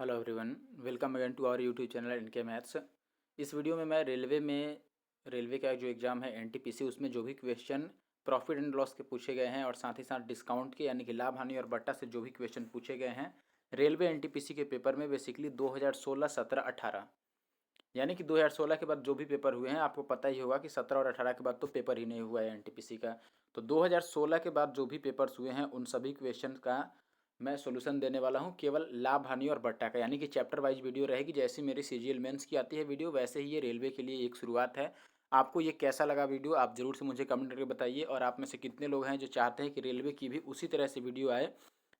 Hello everyone, welcome again to our YouTube channel इनके maths. इस video में मैं रेलवे का जो एग्ज़ाम है एनटीपीसी, उसमें जो भी क्वेश्चन प्रॉफिट एंड लॉस के पूछे गए हैं और साथ ही साथ डिस्काउंट के यानी कि लाभ हानि और बट्टा से जो भी क्वेश्चन पूछे गए हैं रेलवे एनटीपीसी के पेपर में, बेसिकली 2016, 17, 18 यानी कि 2016 के बाद जो भी पेपर हुए हैं, आपको पता ही होगा कि 17 और 18 के बाद तो पेपर ही नहीं हुआ है एनटीपीसी का। तो 2016 के बाद जो भी पेपर्स हुए हैं उन सभी क्वेश्चन का मैं सॉल्यूशन देने वाला हूं, केवल लाभ हानि और बट्टा का, यानी कि चैप्टर वाइज वीडियो रहेगी। जैसी मेरी सीजीएल मेंस की आती है वीडियो, वैसे ही ये रेलवे के लिए एक शुरुआत है। आपको ये कैसा लगा वीडियो, आप ज़रूर से मुझे कमेंट करके बताइए। और आप में से कितने लोग हैं जो चाहते हैं कि रेलवे की भी उसी तरह से वीडियो आए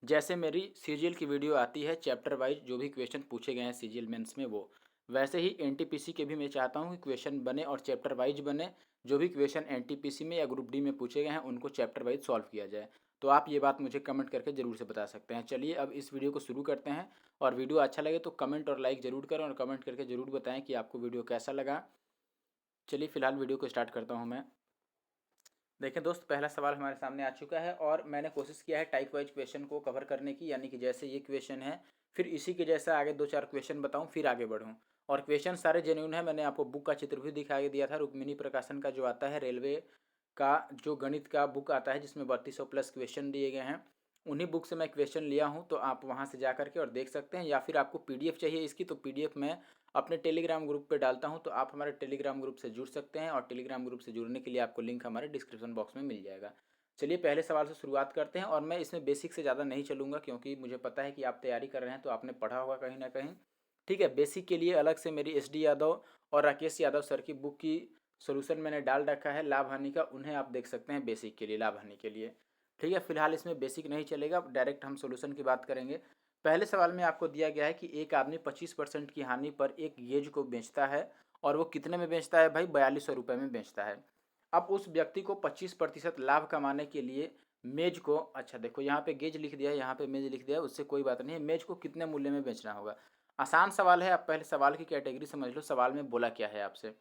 जैसे मेरी सीजीएल की वीडियो आती है, चैप्टर वाइज जो भी क्वेश्चन पूछे गए हैं सीजीएल मेंस में वो। वैसे ही एनटीपीसी के भी मैं चाहता हूँ कि क्वेश्चन बने और चैप्टर वाइज बने। जो भी क्वेश्चन एनटीपीसी में या ग्रुप डी में पूछे गए हैं उनको चैप्टर वाइज सॉल्व किया जाए। तो आप ये बात मुझे कमेंट करके ज़रूर से बता सकते हैं। चलिए अब इस वीडियो को शुरू करते हैं। और वीडियो अच्छा लगे तो कमेंट और लाइक ज़रूर करें और कमेंट करके ज़रूर बताएं कि आपको वीडियो कैसा लगा। चलिए फिलहाल वीडियो को स्टार्ट करता हूँ मैं। देखें दोस्त, पहला सवाल हमारे सामने आ चुका है और मैंने कोशिश किया है टाइप वाइज क्वेश्चन को कवर करने की, यानी कि जैसे ये क्वेश्चन है फिर इसी के जैसा आगे दो चार क्वेश्चन बताऊं फिर आगे बढ़ूं। और क्वेश्चन सारे जेन्यून है। मैंने आपको बुक का चित्र भी दिखाई दिया था, रुक्मिणी प्रकाशन का जो आता है रेलवे का, जो गणित का बुक आता है जिसमें 3200 प्लस क्वेश्चन दिए गए हैं, उन्हीं बुक से मैं क्वेश्चन लिया हूं। तो आप वहां से जा करके और देख सकते हैं, या फिर आपको पीडीएफ चाहिए इसकी तो पीडीएफ मैं अपने टेलीग्राम ग्रुप पे डालता हूं, तो आप हमारे टेलीग्राम ग्रुप से जुड़ सकते हैं। और टेलीग्राम ग्रुप से जुड़ने के लिए आपको लिंक हमारे डिस्क्रिप्शन बॉक्स में मिल जाएगा। चलिए पहले सवाल से शुरुआत करते हैं। और मैं इसमें बेसिक से ज़्यादा नहीं चलूँगा क्योंकि मुझे पता है कि आप तैयारी कर रहे हैं तो आपने पढ़ा होगा कहीं ना कहीं। ठीक है, बेसिक के लिए अलग से मेरी SD यादव और राकेश यादव सर की बुक की सोल्यूशन मैंने डाल रखा है लाभ हानि का, उन्हें आप देख सकते हैं बेसिक के लिए, लाभ हानि के लिए। ठीक है, फिलहाल इसमें बेसिक नहीं चलेगा, डायरेक्ट हम सोल्यूशन की बात करेंगे। पहले सवाल में आपको दिया गया है कि एक आदमी 25% की हानि पर एक गेज को बेचता है और वो कितने में बेचता है भाई, 4200 रुपये में बेचता है। अब उस व्यक्ति को 25% लाभ कमाने के लिए मेज को, अच्छा देखो यहाँ पे गेज लिख दिया है, यहाँ पे मेज लिख दिया है, उससे कोई बात नहीं है। मेज को कितने मूल्य में बेचना होगा, आसान सवाल है। आप पहले सवाल की कैटेगरी समझ लो, सवाल में बोला क्या है आपसे।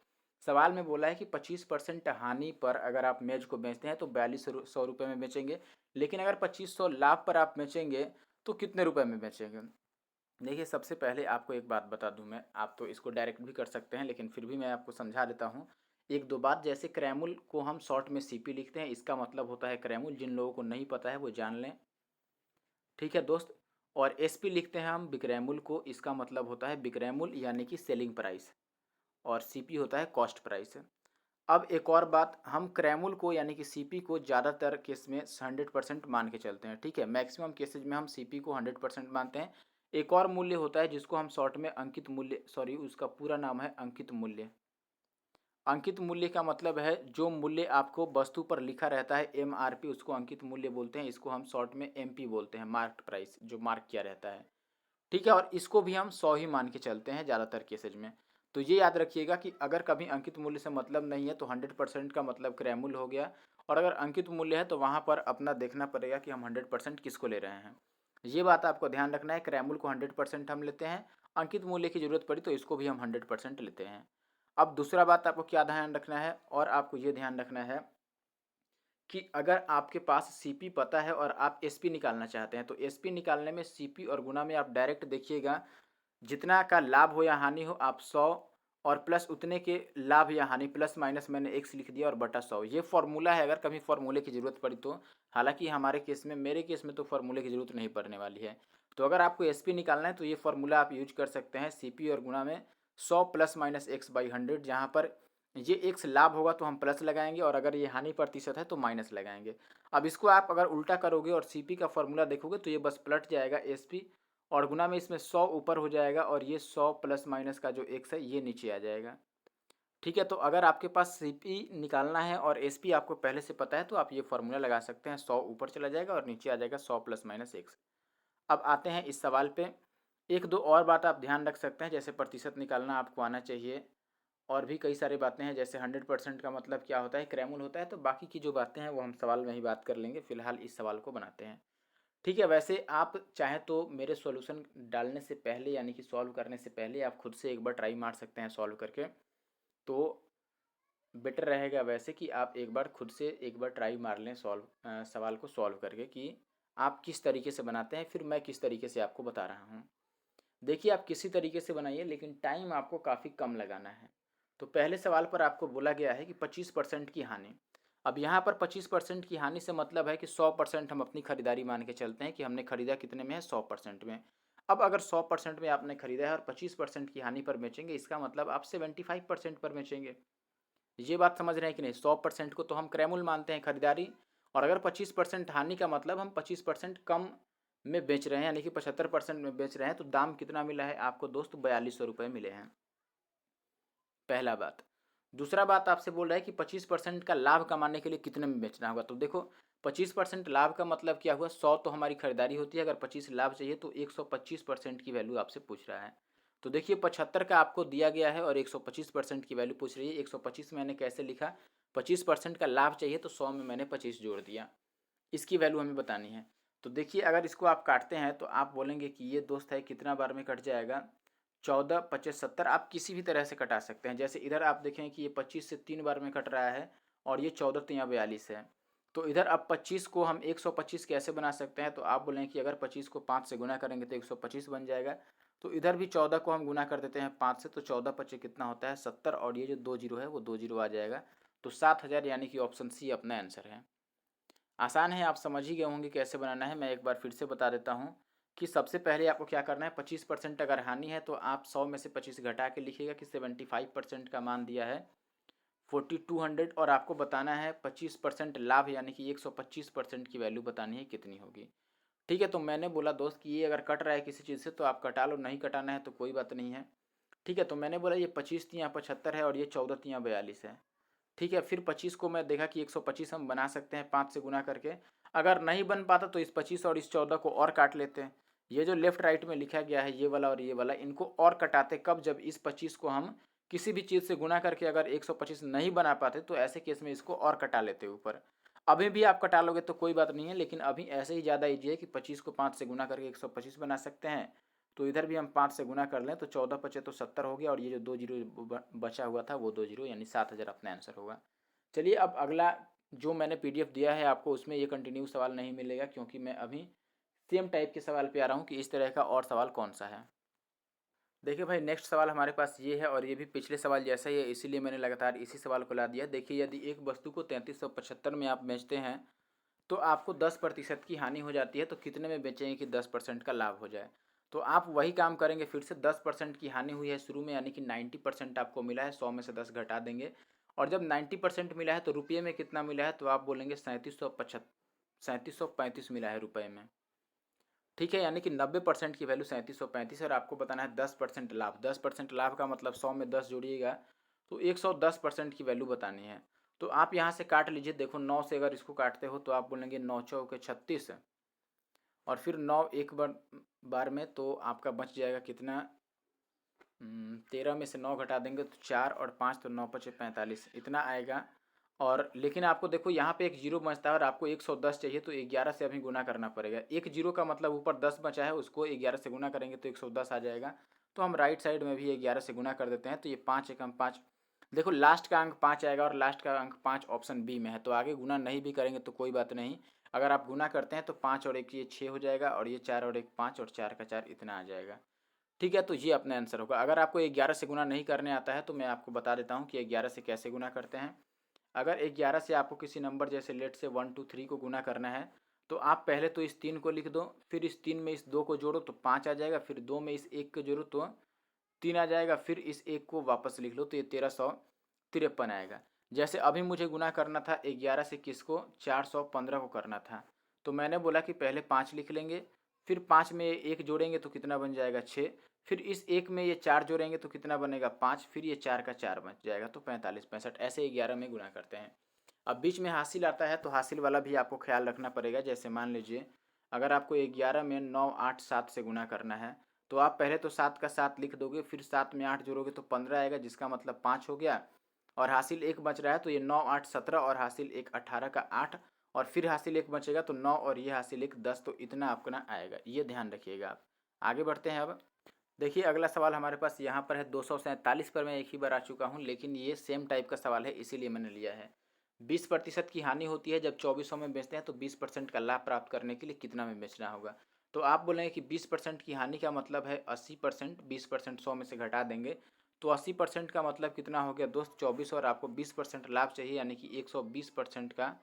सवाल में बोला है कि 25% हानि पर अगर आप मेज को बेचते हैं तो 4200 रुपये में बेचेंगे, लेकिन अगर 2500 लाभ पर आप बेचेंगे तो कितने रुपए में बेचेंगे। देखिए सबसे पहले आपको एक बात बता दूं मैं, आप तो इसको डायरेक्ट भी कर सकते हैं लेकिन फिर भी मैं आपको समझा देता हूं एक दो बात। जैसे क्रैमुल को हम शॉर्ट में CP लिखते हैं, इसका मतलब होता है क्रैमुल, जिन लोगों को नहीं पता है वो जान लें। ठीक है दोस्त। और SP लिखते हैं हम बिक्रैमुल को, इसका मतलब होता है बिक्रैमुल यानी कि सेलिंग प्राइस। और CP होता है कॉस्ट प्राइस। अब एक और बात, हम क्रैमुल को यानी कि CP को ज़्यादातर केस में 100% मान के चलते हैं। ठीक है, मैक्सिमम केसेज में हम CP को 100% मानते हैं। एक और मूल्य होता है जिसको हम शॉर्ट में अंकित मूल्य, सॉरी उसका पूरा नाम है अंकित मूल्य। अंकित मूल्य का मतलब है जो मूल्य आपको वस्तु पर लिखा रहता है MRP, उसको अंकित मूल्य बोलते हैं। इसको हम शॉर्ट में MP बोलते हैं, मार्क्ड प्राइस, जो मार्क किया रहता है। ठीक है, और इसको भी हम 100 ही मान के चलते हैं ज़्यादातर केसेज में। तो ये याद रखिएगा कि अगर कभी अंकित मूल्य से मतलब नहीं है तो 100% का मतलब क्रैमुल हो गया। और अगर अंकित मूल्य है तो वहाँ पर अपना देखना पड़ेगा कि हम 100% किसको ले रहे हैं। ये बात आपको ध्यान रखना है, क्रैमुल को 100% हम लेते हैं, अंकित मूल्य की ज़रूरत पड़ी तो इसको भी हम 100% लेते हैं। अब दूसरा बात आपको क्या ध्यान रखना है, और आपको ये ध्यान रखना है कि अगर आपके पास CP पता है और आप SP निकालना चाहते हैं तो SP निकालने में CP और गुना में आप डायरेक्ट देखिएगा, जितना का लाभ हो या हानि हो आप 100 और प्लस उतने के लाभ या हानि, प्लस माइनस मैंने x लिख दिया और बटा 100, ये फॉर्मूला है। अगर कभी फॉर्मूले की ज़रूरत पड़ी तो, हालांकि हमारे केस में, मेरे केस में तो फॉर्मूले की ज़रूरत नहीं पड़ने वाली है। तो अगर आपको SP निकालना है तो ये फॉर्मूला आप यूज कर सकते हैं, CP और गुना में 100 प्लस माइनस x/100, जहाँ पर ये x लाभ होगा तो हम प्लस लगाएंगे और अगर ये हानि प्रतिशत है तो माइनस लगाएंगे। अब इसको आप अगर उल्टा करोगे और CP का फॉर्मूला देखोगे तो ये बस पलट जाएगा SP, और गुना में इसमें 100 ऊपर हो जाएगा और ये 100 प्लस माइनस का जो x है ये नीचे आ जाएगा। ठीक है, तो अगर आपके पास CP निकालना है और SP आपको पहले से पता है तो आप ये फॉर्मूला लगा सकते हैं, 100 ऊपर चला जाएगा और नीचे आ जाएगा 100 प्लस माइनस x। अब आते हैं इस सवाल पे, एक दो और बात आप ध्यान रख सकते हैं, जैसे प्रतिशत निकालना आपको आना चाहिए और भी कई सारी बातें हैं। जैसे 100% का मतलब क्या होता है, क्रैमुल होता है। तो बाकी की जो बातें हैं वो हम सवाल में ही बात कर लेंगे, फिलहाल इस सवाल को बनाते हैं। ठीक है, वैसे आप चाहें तो मेरे सॉल्यूशन डालने से पहले यानी कि सॉल्व करने से पहले आप खुद से एक बार ट्राई मार सकते हैं सॉल्व करके, तो बेटर रहेगा वैसे कि आप एक बार खुद से एक बार ट्राई मार लें सवाल को सॉल्व करके कि आप किस तरीके से बनाते हैं, फिर मैं किस तरीके से आपको बता रहा हूँ। देखिए आप किसी तरीके से बनाइए, लेकिन टाइम आपको काफ़ी कम लगाना है। तो पहले सवाल पर आपको बोला गया है कि 25% की हानि। अब यहाँ पर 25% की हानि से मतलब है कि 100% हम अपनी खरीदारी मान के चलते हैं कि हमने खरीदा कितने में है, 100% में। अब अगर 100% में आपने खरीदा है और 25% की हानि पर बेचेंगे, इसका मतलब आप 75% पर बेचेंगे। ये बात समझ रहे हैं कि नहीं? 100% को तो हम क्रैमुल मानते हैं खरीदारी, और अगर 25% हानि का मतलब हम 25% कम में बेच रहे हैं, यानी कि 75% में बेच रहे हैं, तो दाम कितना मिला है आपको दोस्त? 4200 मिले हैं। पहला बात। दूसरा बात आपसे बोल रहा है कि 25% का लाभ कमाने के लिए कितने में बेचना होगा। तो देखो 25% लाभ का मतलब क्या हुआ? 100 तो हमारी खरीदारी होती है, अगर 25 लाभ चाहिए तो 125% की वैल्यू आपसे पूछ रहा है। तो देखिए 75 का आपको दिया गया है और 125% की वैल्यू पूछ रही है। 125 मैंने कैसे लिखा? 25% का लाभ चाहिए तो 100 में मैंने 25 जोड़ दिया। इसकी वैल्यू हमें बतानी है। तो देखिए अगर इसको आप काटते हैं तो आप बोलेंगे कि ये दोस्त है कितना बार में कट जाएगा? 14 25 70। आप किसी भी तरह से कटा सकते हैं। जैसे इधर आप देखें कि ये 25 से 3 बार में कट रहा है और ये 14 तियाँ 42 है। तो इधर अब 25 को हम 125 कैसे बना सकते हैं? तो आप बोलें कि अगर 25 को 5 से गुना करेंगे तो 125 बन जाएगा। तो इधर भी 14 को हम गुना कर देते हैं 5 से, तो 14 पच्चे कितना होता है? 70, और ये जो 2 जीरो है वो 2 जीरो आ जाएगा। तो 7000, यानी कि ऑप्शन सी अपना आंसर है। आसान है, आप समझ ही गए होंगे कैसे बनाना है। मैं एक बार फिर से बता देता हूँ कि सबसे पहले आपको क्या करना है, 25% अगर हानि है तो आप 100 में से 25 घटा के लिखिएगा कि 75% का मान दिया है 4200, और आपको बताना है 25% लाभ, यानी कि 125% की वैल्यू बतानी है कितनी होगी। ठीक है, तो मैंने बोला दोस्त कि ये अगर कट रहा है किसी चीज़ से तो आप कटा लो, नहीं कटाना है तो कोई बात नहीं है। ठीक है, तो मैंने बोला ये 25 तियाँ 75 है और ये 14 तियाँ 42 है। ठीक है, फिर 25 को मैं देखा कि 125 हम बना सकते हैं 5 से गुना करके। अगर नहीं बन पाता तो इस 25 और इस 14 को और काट लेते हैं। ये जो लेफ्ट राइट में लिखा गया है ये वाला और ये वाला, इनको और कटाते कब? जब इस 25 को हम किसी भी चीज़ से गुना करके अगर 125 नहीं बना पाते तो ऐसे केस में इसको और कटा लेते ऊपर। अभी भी आप कटा लोगे तो कोई बात नहीं है, लेकिन अभी ऐसे ही ज़्यादा ईजी है कि 25 को 5 से गुना करके 125 बना सकते हैं। तो इधर भी हम 5 से गुना कर लें तो 14 पचे तो 70 हो गया, और ये जो 2 जीरो बचा हुआ था वो 2 जीरो, यानी 7000 अपना आंसर होगा। चलिए अब अगला जो मैंने पीडीएफ दिया है आपको, उसमें ये कंटिन्यू सवाल नहीं मिलेगा, क्योंकि मैं अभी सेम टाइप के सवाल पे आ रहा हूँ कि इस तरह का और सवाल कौन सा है। देखिए भाई नेक्स्ट सवाल हमारे पास ये है, और ये भी पिछले सवाल जैसा ही है, इसीलिए मैंने लगातार इसी सवाल को ला दिया। देखिए यदि एक वस्तु को 3375 में आप बेचते हैं तो आपको 10% की हानि हो जाती है, तो कितने में बेचेंगे कि 10% का लाभ हो जाए? तो आप वही काम करेंगे फिर से। 10% की हानि हुई है शुरू में, यानी कि 90% आपको मिला है, 100 में से 10 घटा देंगे। और जब 90% मिला है तो रुपये में कितना मिला है? तो आप बोलेंगे 3735 मिला है रुपये में। ठीक है, यानी कि 90% की वैल्यू 3735, और आपको बताना है 10% लाभ। 10% लाभ का मतलब 100 में 10 जोड़िएगा तो 110% की वैल्यू बतानी है। तो आप यहाँ से काट लीजिए। देखो 9 से अगर इसको काटते हो तो आप बोलेंगे 9 चौके 36, और फिर 9 एक बार में तो आपका बच जाएगा कितना? 13 में से 9 घटा देंगे तो 4, और 5 तो 9 पचे 45, इतना आएगा। और लेकिन आपको देखो यहाँ पे एक जीरो बचता है और आपको 110 चाहिए, तो 11 से अभी गुना करना पड़ेगा। एक जीरो का मतलब ऊपर 10 बचा है, उसको 11 से गुना करेंगे तो 110 आ जाएगा। तो हम राइट साइड में भी 11 से गुना कर देते हैं, तो ये 5 एकम 5। देखो लास्ट का अंक 5 आएगा और लास्ट का अंक 5 ऑप्शन बी में है, तो आगे गुना नहीं भी करेंगे तो कोई बात नहीं। अगर आप गुना करते हैं तो 5 और 1 ये 6 हो जाएगा, और ये 4 और 1 5, और 4 का 4 इतना आ जाएगा। ठीक है, तो ये अपना आंसर होगा। अगर आपको 11 से गुना नहीं करने आता है तो मैं आपको बता देता हूँ कि 11 से कैसे गुना करते हैं। अगर 11 से आपको किसी नंबर जैसे लेट से 1 2 3 को गुना करना है, तो आप पहले तो इस 3 को लिख दो, फिर इस 3 में इस 2 को जोड़ो तो 5 आ जाएगा, फिर 2 में इस 1 को जोड़ो तो 3 आ जाएगा, फिर इस 1 को वापस लिख लो तो ये 1353 आएगा। जैसे अभी मुझे गुना करना था 11 से किसको? 415 को करना था। तो मैंने बोला कि पहले 5 लिख लेंगे, फिर 5 में 1 जोड़ेंगे तो कितना बन जाएगा? 6, फिर इस 1 में ये 4 जोड़ेंगे तो कितना बनेगा? 5, फिर ये 4 का 4 बच जाएगा, तो 45 65, ऐसे 11 में गुना करते हैं। अब बीच में हासिल आता है तो हासिल वाला भी आपको ख्याल रखना पड़ेगा। जैसे मान लीजिए अगर आपको 11 में 9 8 7 से गुना करना है, तो आप पहले तो 7 का 7 लिख दोगे, फिर 7 में 8 जोड़ोगे तो 15 आएगा, जिसका मतलब 5 हो गया। और हासिल 1 बच रहा है तो ये 9 8 17, और हासिल 1 18 का 8, और फिर हासिल 1 बचेगा तो 9, और ये हासिल 1 10, तो इतना आपका आएगा। ये ध्यान रखिएगा आप। आगे बढ़ते हैं। अब देखिए अगला सवाल हमारे पास यहाँ पर है 247 पर। मैं एक ही बार आ चुका हूँ, लेकिन ये सेम टाइप का सवाल है इसीलिए मैंने लिया है। 20% की हानि होती है जब 2400 में बेचते हैं, तो 20% का लाभ प्राप्त करने के लिए कितना में बेचना होगा? तो आप बोलेंगे कि 20% की हानि का मतलब है 80%, 20% 100 में से घटा देंगे तो 80% का मतलब कितना हो गया दोस्त 24, और आपको 20% लाभ चाहिए यानी कि 120% का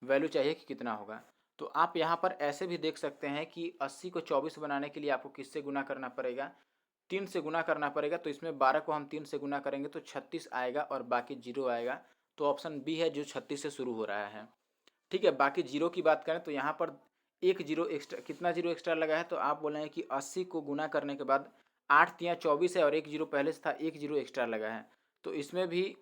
वैल्यू चाहिए कि कितना होगा। तो आप यहाँ पर ऐसे भी देख सकते हैं कि 80 को 24 बनाने के लिए आपको किससे गुना करना पड़ेगा, 3 से गुना करना पड़ेगा। तो इसमें 12 को हम 3 से गुना करेंगे तो 36 आएगा और बाकी जीरो आएगा। तो ऑप्शन बी है जो 36 से शुरू हो रहा है। ठीक है, बाकी जीरो की बात करें तो यहाँ पर एक जीरो एक्स्ट्रा, कितना जीरो एक्स्ट्रा लगा है तो आप बोल रहे हैं कि 80 को गुना करने के बाद 8 तिया 24 है और एक जीरो पहले से था, एक जीरो एक्स्ट्रा लगा है। तो इसमें भी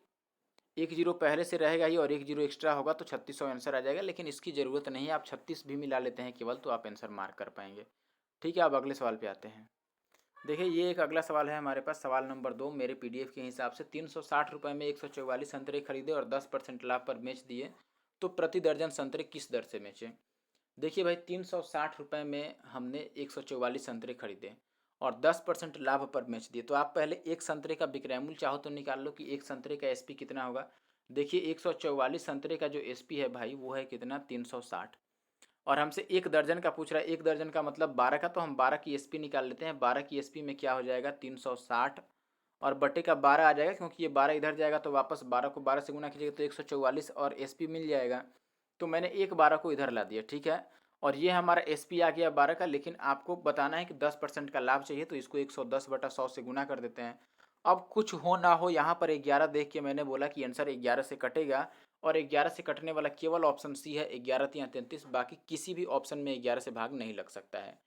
एक जीरो पहले से रहेगा ही और एक जीरो एक्स्ट्रा होगा तो 3600 आंसर आ जाएगा। लेकिन इसकी ज़रूरत नहीं है, आप 36 भी मिला लेते हैं केवल तो आप आंसर मार्क कर पाएंगे। ठीक है, अब अगले सवाल पे आते हैं। देखिए ये एक अगला सवाल है हमारे पास, सवाल नंबर 2। मेरे पीडीएफ के हिसाब से 360 रुपये में 144 संतरे खरीदे और 10% लाभ पर बेच दिए तो प्रति दर्जन संतरे किस दर से बेचें। देखिए भाई 360 रुपये में हमने 144 संतरे खरीदे और 10% लाभ पर बेच दिए। तो आप पहले एक संतरे का विक्रय मूल्य चाहो तो निकाल लो कि एक संतरे का एसपी कितना होगा। देखिए 144 संतरे का जो एसपी है भाई वो है कितना 360, और हमसे एक दर्जन का पूछ रहा है। एक दर्जन का मतलब 12 का, तो हम 12 की एसपी निकाल लेते हैं। 12 की एसपी में क्या हो जाएगा 360 और बटे का 12 आ जाएगा, क्योंकि ये 12 इधर जाएगा तो वापस 12 को 12 से गुना कीजिएगा तो 144 और एसपी मिल जाएगा। तो मैंने एक 12 को इधर ला दिया, ठीक है। और ये हमारा एसपी आ गया 12 का, लेकिन आपको बताना है कि 10% का लाभ चाहिए तो इसको 110/100 से गुना कर देते हैं। अब कुछ हो ना हो यहाँ पर 11 देख के मैंने बोला कि आंसर 11 से कटेगा, और 11 से कटने वाला केवल ऑप्शन सी है 11 या 33, बाकी किसी भी ऑप्शन में 11 से भाग नहीं लग सकता है।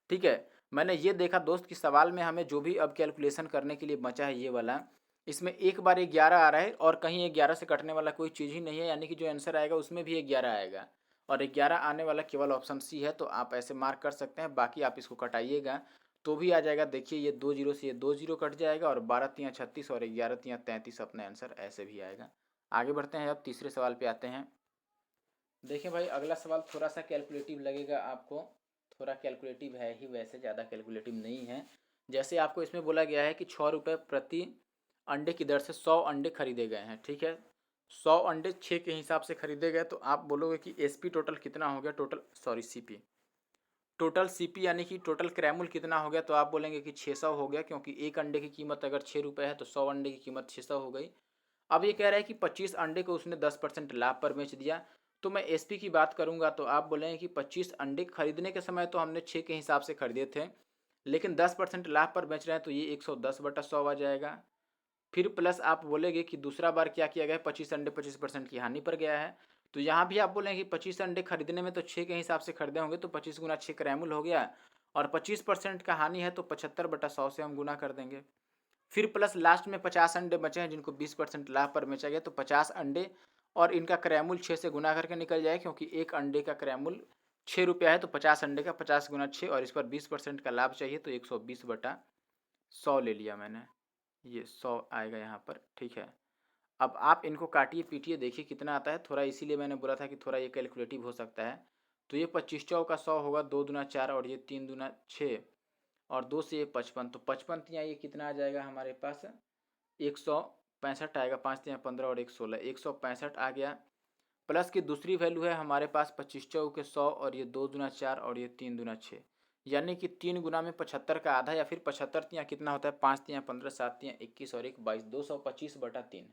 ठीक है, मैंने ये देखा दोस्त कि सवाल में हमें जो भी अब कैलकुलेशन करने के लिए बचा है ये वाला, इसमें एक बार 11 आ रहा है और कहीं 11 से कटने वाला कोई चीज़ ही नहीं है, यानी कि जो आंसर आएगा उसमें भी 11 आएगा और 11 आने वाला केवल ऑप्शन सी है। तो आप ऐसे मार्क कर सकते हैं, बाकी आप इसको कटाइएगा तो भी आ जाएगा। देखिए ये 2 जीरो से ये 2 जीरो कट जाएगा और 12 तिया 36 और 11 तिया 33 अपने आंसर ऐसे भी आएगा। आगे बढ़ते हैं, अब तीसरे सवाल पे आते हैं। देखिए भाई अगला सवाल थोड़ा सा कैलकुलेटिव लगेगा आपको, थोड़ा कैलकुलेटिव है ही, वैसे ज़्यादा कैलकुलेटिव नहीं है। जैसे आपको इसमें बोला गया है कि 6 रुपये प्रति अंडे की दर से 100 अंडे खरीदे गए हैं, ठीक है। 100 अंडे 6 के हिसाब से खरीदे गए, तो आप बोलोगे कि एसपी टोटल कितना हो गया, total sorry CP, total CP यानी कि टोटल क्रैमुल कितना हो गया। तो आप बोलेंगे कि 600 हो गया, क्योंकि एक अंडे की कीमत अगर 6 रुपये है तो 100 अंडे की कीमत 600 हो गई। अब ये कह रहा है कि 25 अंडे को उसने 10% लाभ पर बेच दिया। तो मैं एसपी की बात करूंगा तो आप बोलेंगे कि 25 अंडे खरीदने के समय तो हमने 6 के हिसाब से खरीदे थे, लेकिन 10% लाभ पर बेच रहे हैं तो ये 110/100 आ जाएगा। फिर प्लस आप बोलेंगे कि दूसरा बार क्या किया गया है, 25 अंडे 25% की हानि पर गया है। तो यहाँ भी आप बोलेंगे कि 25 अंडे खरीदने में तो 6 के हिसाब से खरीदे होंगे तो 25 गुना 6 क्रैमुल हो गया, और 25% का हानि है तो 75/100 से हम गुना कर देंगे। फिर प्लस लास्ट में 50 अंडे बचे हैं जिनको 20% लाभ पर बेचा गया, तो 50 अंडे और इनका क्रैमुल 6 से गुना करके निकल जाए, क्योंकि एक अंडे का क्रैमुल 6 रुपया है। तो 50 अंडे का 50 गुना 6 और इस पर 20% का लाभ चाहिए तो 120/100 ले लिया मैंने, ये 100 आएगा यहाँ पर, ठीक है। अब आप इनको काटिए पीटिए देखिए कितना आता है, थोड़ा इसीलिए मैंने बोला था कि थोड़ा ये कैलकुलेटिव हो सकता है। तो ये 25 चौका 100 होगा, 2 दूना 4 और ये 3 दूना 6 और 2 से ये 55, तो 55 तिया ये कितना आ जाएगा हमारे पास 165 आएगा। 5 तिया 15 और 1 16, 165 आ गया। प्लस की दूसरी वैल्यू है हमारे पास 25 चौके 100 और ये 2 दूना 4 और ये 3 दूना 6, यानी कि 3 गुना में 75 का आधा, या फिर 75 तिया कितना होता है 5 तिया 15, 7 तिया 21 और 1 22, 225/3।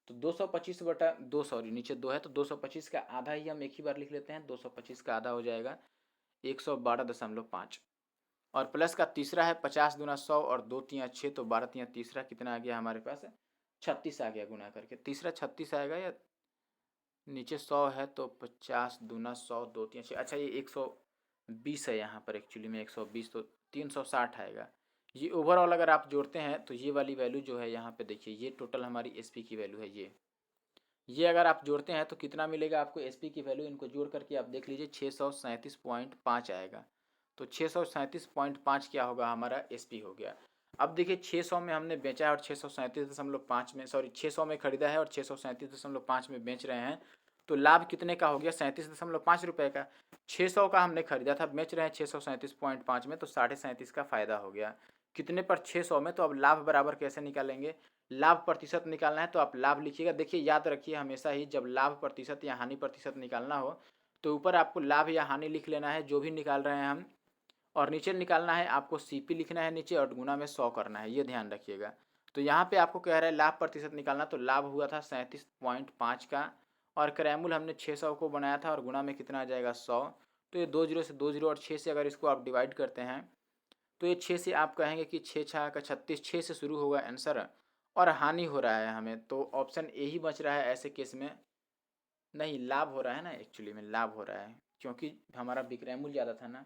तो 225/2, सॉरी नीचे 2 है तो 225 का आधा ही हम एक ही बार लिख लेते हैं, 225 का आधा हो जाएगा 112.5। और प्लस का तीसरा है 50 दूना 100 और 2 तिया 6, तो 12 तिया तीसरा कितना आ गया हमारे पास 36 आ गया, गुना करके तीसरा 36 आएगा, या नीचे 100 है तो 50 दूना 100 2 तिया 6, अच्छा ये 120 है यहाँ पर, एक्चुअली में 120 तो 360 आएगा। ये ओवरऑल अगर आप जोड़ते हैं तो ये वाली वैल्यू जो है यहाँ पे देखिए, ये टोटल हमारी एसपी की वैल्यू है। ये अगर आप जोड़ते हैं तो कितना मिलेगा आपको एसपी की वैल्यू, इनको जोड़ करके आप देख लीजिए 637.5 आएगा। तो 637.5 क्या होगा हमारा एसपी हो गया। अब देखिए 600 में हमने बेचा है और 637.5 में, सॉरी 600 में खरीदा है और 637.5 में बेच रहे हैं, तो लाभ कितने का हो गया 37.5 रुपये का। 600 का हमने खरीदा था, बेच रहे हैं 637.5 में, तो 37.5 का फ़ायदा हो गया कितने पर 600 में। तो अब लाभ बराबर कैसे निकालेंगे, लाभ प्रतिशत निकालना है तो आप लाभ लिखिएगा। देखिए याद रखिए हमेशा ही जब लाभ प्रतिशत या हानि प्रतिशत निकालना हो तो ऊपर आपको लाभ या हानि लिख लेना है, जो भी निकाल रहे हैं हम और नीचे निकालना है आपको सीपी लिखना है नीचे और गुना में 100 करना है, ये ध्यान रखिएगा। तो यहाँ पे आपको कह रहा है लाभ प्रतिशत निकालना, तो लाभ हुआ था 37.5 का और क्रैमुल हमने 600 को बनाया था और गुना में कितना आ जाएगा 100। तो ये 2 जीरो से 2 जीरो और 6 से अगर इसको आप डिवाइड करते हैं तो ये 6 से आप कहेंगे कि 6 छः का 36, 6 से शुरू होगा आंसर और हानि हो रहा है हमें, तो ऑप्शन ए ही बच रहा है ऐसे केस में। नहीं, लाभ हो रहा है ना, एक्चुअली में लाभ हो रहा है क्योंकि हमारा विक्रय मूल्य ज़्यादा था ना,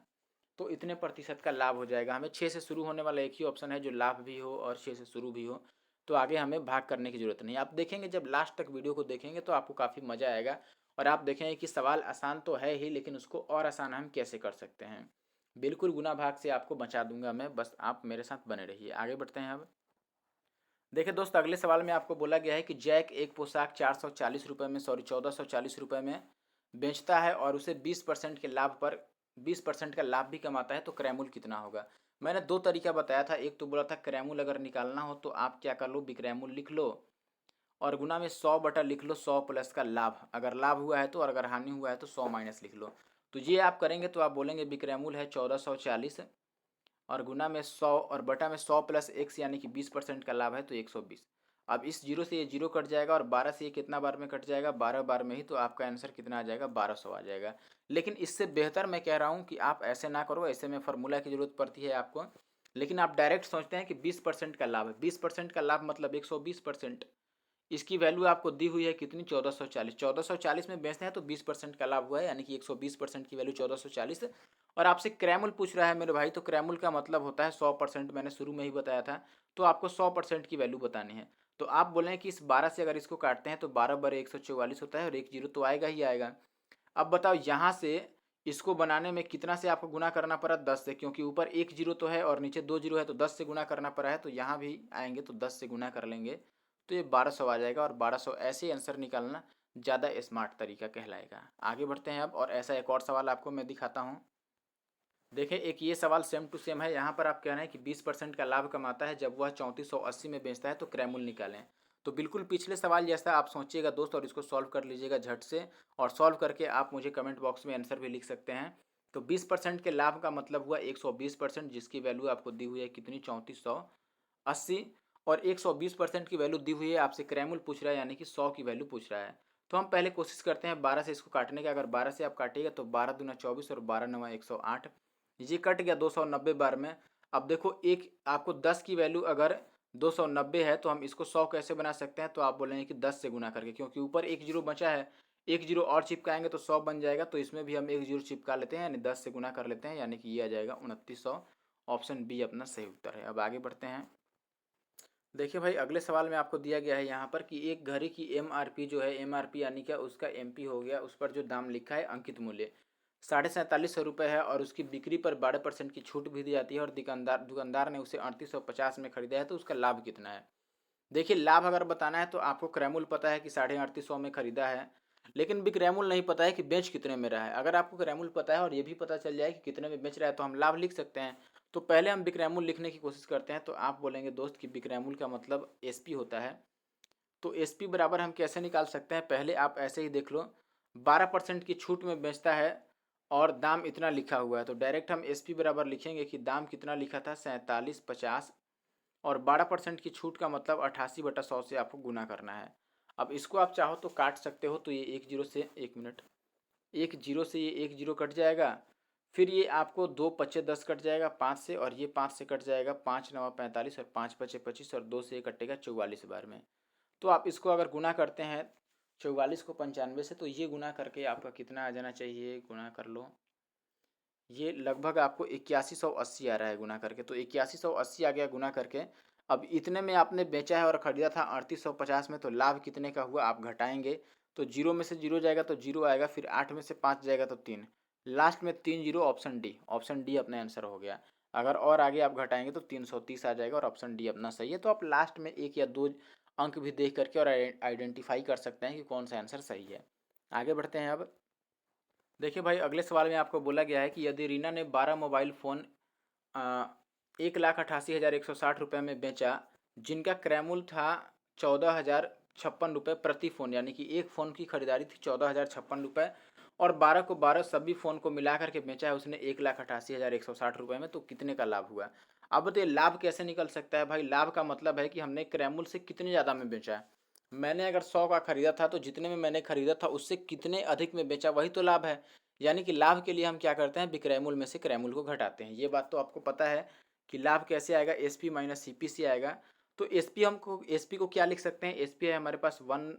तो इतने प्रतिशत का लाभ हो जाएगा। हमें 6 से शुरू होने वाला एक ही ऑप्शन है जो लाभ भी हो और 6 से शुरू भी हो, तो आगे हमें भाग करने की ज़रूरत नहीं। आप देखेंगे जब लास्ट तक वीडियो को देखेंगे तो आपको काफ़ी मज़ा आएगा और आप देखेंगे कि सवाल आसान तो है ही, लेकिन उसको और आसान हम कैसे कर सकते हैं। बिल्कुल गुना भाग से आपको बचा दूंगा मैं, बस आप मेरे साथ बने रहिए। आगे बढ़ते हैं अब। देखिए दोस्त, अगले सवाल में आपको बोला गया है कि जैक एक पोशाक 440 रुपये में, सॉरी 1440 रुपये में बेचता है और उसे 20% के लाभ पर 20% का लाभ भी कमाता है, तो क्रैमुल कितना होगा। मैंने दो तरीका बताया था, एक तो बोला था क्रैमुल अगर निकालना हो तो आप क्या कर लो, विक्रैमुल लिख लो और गुना में 100 बटा लिख लो 100 प्लस का लाभ, अगर लाभ हुआ है तो, और अगर हानि हुआ है तो 100 माइनस लिख लो। तो ये आप करेंगे तो आप बोलेंगे विक्रैमुल है 1440 और गुना में 100 और बटा में 100 प्लस एक्स यानी कि 20% का लाभ है तो 120। अब इस जीरो से ये जीरो कट जाएगा और 12 से ये कितना बार में कट जाएगा, 12 बार में ही, तो आपका आंसर कितना आ जाएगा, 1200 आ जाएगा। लेकिन इससे बेहतर मैं कह रहा हूँ कि आप ऐसे ना करो, ऐसे में फार्मूला की जरूरत पड़ती है आपको, लेकिन आप डायरेक्ट सोचते हैं कि 20% का लाभ है, 20% का लाभ मतलब 120%। इसकी वैल्यू आपको दी हुई है कितनी, 1440। 1440 में बेचते हैं तो 20% का लाभ हुआ है, यानी कि 120% की वैल्यू 1440। और आपसे क्रैमुल पूछ रहा है मेरे भाई, तो क्रैमुल का मतलब होता है 100%, मैंने शुरू में ही बताया था। तो आपको 100% की वैल्यू बतानी है। तो आप बोलें कि इस 12 से अगर इसको काटते हैं तो 12 बड़े 144 होता है और एक जीरो तो आएगा ही आएगा। अब बताओ यहाँ से इसको बनाने में कितना से आपको गुना करना पड़ा, 10 से, क्योंकि ऊपर एक जीरो तो है और नीचे 2 जीरो है, तो 10 से गुना करना पड़ा है, तो यहाँ भी आएंगे तो 10 से गुना कर लेंगे तो ये 1200 आ जाएगा। और 1200 ऐसे ही आंसर निकालना ज़्यादा स्मार्ट तरीका कहलाएगा। आगे बढ़ते हैं अब, और ऐसा एक और सवाल आपको मैं दिखाता हूँ। देखिए एक ये सवाल सेम टू सेम है। यहाँ पर आप कह रहे हैं कि 20% का लाभ कमाता है जब वह 3480 में बेचता है, तो क्रैमुल निकालें। तो बिल्कुल पिछले सवाल जैसा आप सोचिएगा दोस्त और इसको सॉल्व कर लीजिएगा झट से, और सॉल्व करके आप मुझे कमेंट बॉक्स में आंसर भी लिख सकते हैं। तो 20% के लाभ का मतलब हुआ 120%, जिसकी वैल्यू आपको दी हुई है कितनी, 3480। और 120% की वैल्यू दी हुई है, आपसे क्रैमुल पूछ रहा है यानी कि 100 की वैल्यू पूछ रहा है। तो हम पहले कोशिश करते हैं 12 से इसको काटने का। अगर 12 से आप काटिएगा तो 12 दूना 24 और 12 नवा 108, ये कट गया 290 बार में। अब देखो एक आपको 10 की वैल्यू अगर 290 है तो हम इसको 100 कैसे बना सकते हैं, तो आप बोलेंगे कि 10 से गुना करके, क्योंकि ऊपर एक जीरो बचा है, एक जीरो और चिपकाएंगे तो 100 बन जाएगा, तो इसमें भी हम एक जीरो चिपका लेते हैं यानी 10 से गुना कर लेते हैं, यानी कि ये आ जाएगा 2900। ऑप्शन बी अपना सही उत्तर है। अब आगे बढ़ते हैं। देखिए भाई अगले सवाल में आपको दिया गया है यहाँ पर कि एक घड़ी की एमआरपी जो है, एमआरपी यानी क्या, उसका एमपी हो गया, उस पर जो दाम लिखा है अंकित मूल्य 4750 है और उसकी बिक्री पर 12% की छूट भी दी जाती है और दुकानदार दुकानदार ने उसे 3850 में खरीदा है, तो उसका लाभ कितना है। देखिए लाभ अगर बताना है तो आपको क्रैमुल पता है कि 3850 में खरीदा है, लेकिन विक्रैमुल नहीं पता है कि बेच कितने में रहा है। अगर आपको क्रैमुल पता है और ये भी पता चल जाए कि कितने में बेच रहा है तो हम लाभ लिख सकते हैं। तो पहले हम विक्रैमुल लिखने की कोशिश करते हैं। तो आप बोलेंगे दोस्त कि विक्रैमुल का मतलब एसपी होता है, तो एसपी बराबर हम कैसे निकाल सकते हैं, पहले आप ऐसे ही देख लो, 12% की छूट में बेचता है और दाम इतना लिखा हुआ है, तो डायरेक्ट हम एसपी बराबर लिखेंगे कि दाम कितना लिखा था, 4750, और 12% की छूट का मतलब 88/100 से आपको गुना करना है। अब इसको आप चाहो तो काट सकते हो, तो ये एक जीरो से, एक मिनट, एक जीरो से ये एक जीरो कट जाएगा, फिर ये आपको 2 पच्चे 10 कट जाएगा 5 से, और ये 5 से कट जाएगा, 5 नवा 45 और 5 पचे 25 और 2 से ये कटेगा 44 बार में। तो आप इसको अगर गुना करते हैं 44 को 95 से, तो ये गुना करके आपका कितना आ जाना चाहिए, गुना कर लो, ये लगभग आपको 8180 आ रहा है गुना करके, तो 8180 आ गया गुना करके। अब इतने में आपने बेचा है और ख़रीदा था 3850 में, तो लाभ कितने का हुआ आप घटाएंगे, तो जीरो में से जीरो जाएगा तो जीरो आएगा, फिर 8 में से 5 जाएगा तो 3, लास्ट में 3 zero, option D, option D अपना आंसर हो गया। अगर और आगे आप घटाएंगे तो 330 आ जाएगा और ऑप्शन डी अपना सही है। तो आप लास्ट में एक या दो अंक भी देख करके और आइडेंटिफाई कर सकते हैं कि कौन सा आंसर सही है। आगे बढ़ते हैं अब। देखिए भाई अगले सवाल में आपको बोला गया है कि यदि रीना ने 12 मोबाइल फ़ोन 1,88,160 रुपये में बेचा, जिनका क्रयमूल्य था 14,056 रुपये प्रति फ़ोन, यानी कि एक फ़ोन की खरीदारी थी 14,056 रुपये, और 12 को 12 सभी फ़ोन को मिला करके बेचा है उसने 1,88,160 रुपये में, तो कितने का लाभ हुआ। अब बताइए लाभ कैसे निकल सकता है भाई। लाभ का मतलब है कि हमने क्रैमुल से कितने ज़्यादा में बेचा है। मैंने अगर 100 का खरीदा था तो जितने में मैंने खरीदा था उससे कितने अधिक में बेचा, वही तो लाभ है। यानी कि लाभ के लिए हम क्या करते हैं, विक्रयमूल्य में से क्रयमूल्य को घटाते हैं। ये बात तो आपको पता है कि लाभ कैसे आएगा, S P minus C P से आएगा। तो एस पी को क्या लिख सकते हैं, एस पी है हमारे पास 1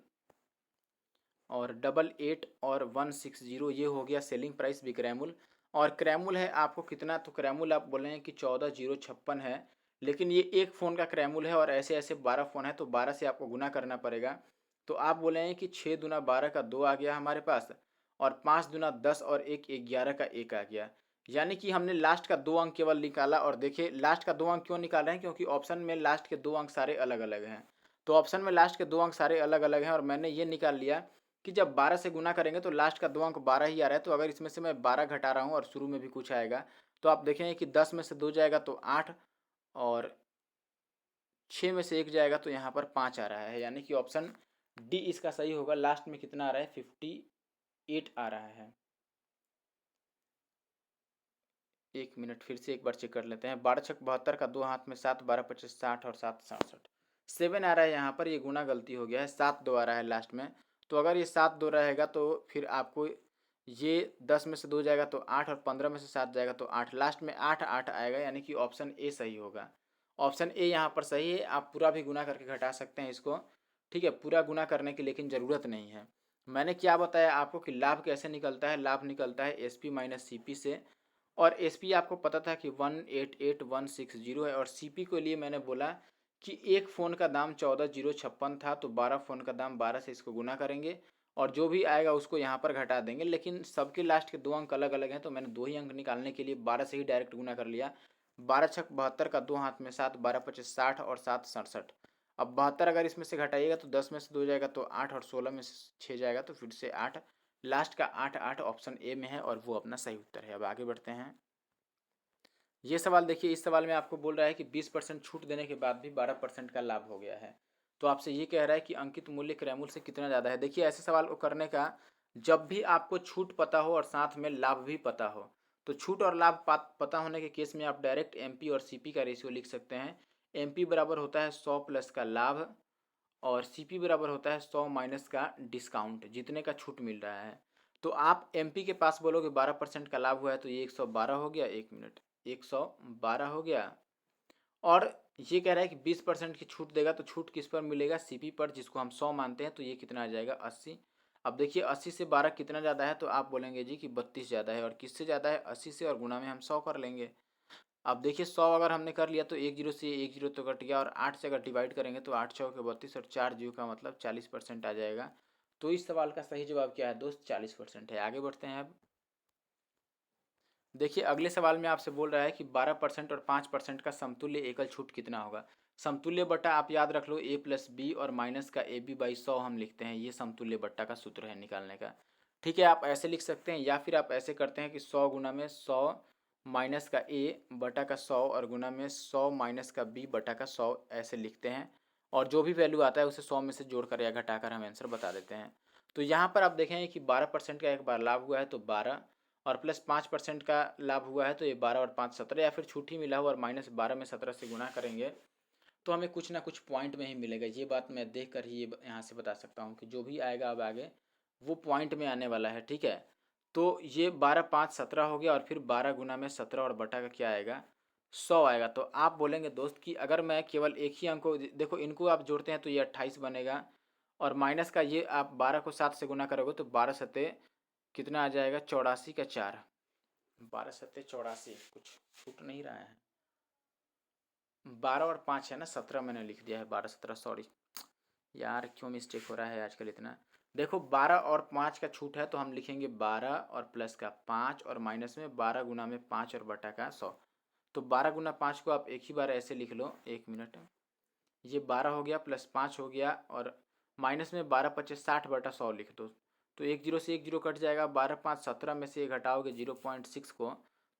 और 88 और 160, ये हो गया सेलिंग प्राइस विक्रयमूल्य। और क्रयमूल्य है आपको कितना, तो क्रयमूल्य आप बोले हैं कि 14,056 है, लेकिन ये एक फ़ोन का क्रयमूल्य है और ऐसे ऐसे 12 फ़ोन है तो 12 से आपको गुना करना पड़ेगा। तो आप बोले हैं कि 6 दूना 12 का 2 आ गया हमारे पास, और 5 दूना 10 और 1 11 का 1 आ गया। यानी कि हमने लास्ट का 2 अंक केवल निकाला। और देखिए लास्ट का 2 अंक क्यों निकाल रहे हैं, क्योंकि ऑप्शन में लास्ट के 2 अंक सारे अलग अलग हैं। तो ऑप्शन में लास्ट के 2 अंक सारे अलग अलग हैं और मैंने ये निकाल लिया कि जब 12 से गुना करेंगे तो लास्ट का 2 अंक 12 ही आ रहा है। तो अगर इसमें से मैं 12 घटा रहा हूँ और शुरू में भी कुछ आएगा, तो आप देखेंगे कि 10 में से 2 जाएगा तो 8, और 6 में से 1 जाएगा तो यहाँ पर 5 आ रहा है। यानी कि ऑप्शन डी इसका सही होगा। लास्ट में कितना आ रहा है, 58 आ रहा है। एक मिनट फिर से एक बार चेक कर लेते हैं। 12×6 = 72 का 2 हाथ में 7, 12×25 60 और 7 67, 7 आ रहा है यहाँ पर। ये गुना गलती हो गया है, 7 2 आ रहा है लास्ट में। तो अगर ये 7 2 रहेगा तो फिर आपको ये 10 में से 2 जाएगा तो 8, और 15 में से 7 जाएगा तो 8, लास्ट में 8 8 आएगा। यानी कि ऑप्शन ए सही होगा। ऑप्शन ए यहाँ पर सही है। आप पूरा भी गुना करके घटा सकते हैं इसको, ठीक है, पूरा गुना करने की लेकिन ज़रूरत नहीं है। मैंने क्या बताया आपको कि लाभ कैसे निकलता है। लाभ निकलता है S P minus C P से, और एस पी आपको पता था कि 188,160 है, और सी पी के लिए मैंने बोला कि एक फ़ोन का दाम 14,056 था, तो 12 फ़ोन का दाम 12 से इसको गुना करेंगे और जो भी आएगा उसको यहाँ पर घटा देंगे। लेकिन सबके लास्ट के 2 अंक अलग अलग हैं तो मैंने 2 ही अंक निकालने के लिए 12 से ही डायरेक्ट गुना कर लिया। 12×6 = 72 का 2 हाथ में 7, 12×25 60 और 7 67। अब 72 अगर इसमें से घटाइएगा तो 10 में से 2 जाएगा तो 8, और 16 में से 6 जाएगा तो फिर से 8। लास्ट का 8 8 ऑप्शन ए में है और वो अपना सही उत्तर है। अब आगे बढ़ते हैं। ये सवाल देखिए, इस सवाल में आपको बोल रहा है कि 20% छूट देने के बाद भी 12% का लाभ हो गया है। तो आपसे ये कह रहा है कि अंकित मूल्य क्रयमूल्य से कितना ज़्यादा है। देखिए ऐसे सवाल को करने का, जब भी आपको छूट पता हो और साथ में लाभ भी पता हो, तो छूट और लाभ पता होने के केस में आप डायरेक्ट एमपी और सीपी का रेशियो लिख सकते हैं। एमपी बराबर होता है 100 प्लस का लाभ, और सीपी बराबर होता है 100 माइनस का डिस्काउंट, जितने का छूट मिल रहा है। तो आप एमपी के पास बोलोगे 12% का लाभ हुआ है तो ये 112 हो गया। एक मिनट, 112 हो गया। और ये कह रहा है कि 20% की छूट देगा, तो छूट किस पर मिलेगा, सीपी पर, जिसको हम 100 मानते हैं। तो ये कितना आ जाएगा, 80। अब देखिए 80 से 12 कितना ज़्यादा है, तो आप बोलेंगे जी कि 32 ज़्यादा है। और किससे ज़्यादा है, 80 से, और गुणा में हम 100 कर लेंगे। अब देखिए 100 अगर हमने कर लिया तो 1 जीरो से 1 जीरो तो कट गया, और 8 से अगर डिवाइड करेंगे तो 8 छः के 32, और 4 जीरो का मतलब 40% आ जाएगा। तो इस सवाल का सही जवाब क्या है दोस्त, 40% है। आगे बढ़ते हैं। अब देखिए अगले सवाल में आपसे बोल रहा है कि 12% और 5% का समतुल्य एकल छूट कितना होगा। समतुल्य बट्टा आप याद रख लो, ए प्लस बी और माइनस का ए बी बाई 100 हम लिखते हैं। ये समतुल्य बट्टा का सूत्र है निकालने का, ठीक है। आप ऐसे लिख सकते हैं, या फिर आप ऐसे करते हैं कि 100 गुना में 100 माइनस का ए बटा का 100 और गुना में 100 माइनस का बी बटा का 100, ऐसे लिखते हैं। और जो भी वैल्यू आता है उसे 100 में से जोड़कर या घटाकर हम आंसर बता देते हैं। तो यहाँ पर आप देखेंगे कि 12% का एक बार लाभ हुआ है तो 12, और प्लस 5% का लाभ हुआ है तो ये 12 और 5 17, या फिर छूट ही मिला हुआ और माइनस 12 में 17 से गुना करेंगे तो हमें कुछ ना कुछ पॉइंट में ही मिलेगा। ये बात मैं देख कर ही ये यहाँ से बता सकता हूँ कि जो भी आएगा अब आगे वो पॉइंट में आने वाला है, ठीक है। तो ये 12 5 17 हो गया, और फिर 12 गुना में 17 और बटा का क्या आएगा, 100 आएगा। तो आप बोलेंगे दोस्त कि अगर मैं केवल एक ही अंक को, देखो इनको आप जोड़ते हैं तो ये 28 बनेगा, और माइनस का ये आप 12 को 7 से गुना करोगे तो 12 सत्ते कितना आ जाएगा, 84 का 4, 12 सत्ते 84, कुछ छूट नहीं रहा है। 12 और 5 है ना, 17 मैंने लिख दिया है, 12 17, सॉरी यार क्यों मिस्टेक हो रहा है आजकल इतना। देखो 12 और 5 का छूट है तो हम लिखेंगे 12 और प्लस का 5 और माइनस में 12 गुना में 5 और बटा का 100। तो 12 गुना 5 को आप एक ही बार ऐसे लिख लो, एक मिनट, ये 12 हो गया प्लस 5 हो गया, और माइनस में 12 25 60 बटा 100 लिख दो। तो एक जीरो से एक जीरो कट जाएगा, 12 5 17 में से ये घटाओगे 0.6 को,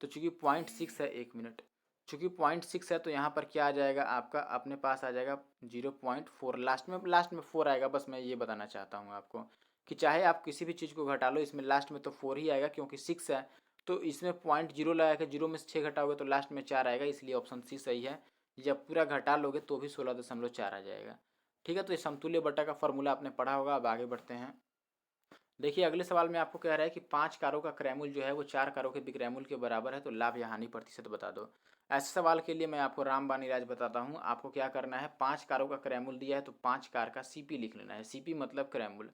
तो चूंकि 0.6 है, एक मिनट, चूंकि 0.6 है तो यहाँ पर क्या आ जाएगा आपका, अपने पास आ जाएगा 0.4, लास्ट में 4 आएगा। बस मैं ये बताना चाहता हूँ आपको कि चाहे आप किसी भी चीज़ को घटा लो, इसमें लास्ट में तो 4 ही आएगा क्योंकि 6 है, तो इसमें पॉइंट जीरो लगा के जीरो में से 6 घटाओगे तो लास्ट में 4 आएगा, इसलिए ऑप्शन सी सही है। जब पूरा घटा लोगे तो भी 16.4 आ जाएगा। ठीक है, तो ये समतुल्य बटा का फॉर्मूला आपने पढ़ा होगा। अब आगे बढ़ते हैं। देखिए अगले सवाल में आपको कह रहा है कि 5 कारों का क्रयमूल्य जो है वो 4 कारों के विक्रयमूल्य के बराबर है, तो लाभ या हानि प्रतिशत बता दो। ऐसे सवाल के लिए मैं आपको रामबाण इलाज बताता हूँ। आपको क्या करना है, 5 कारों का क्रयमूल्य दिया है तो 5 कार का सीपी लिख लेना है। सीपी मतलब क्रयमूल्य।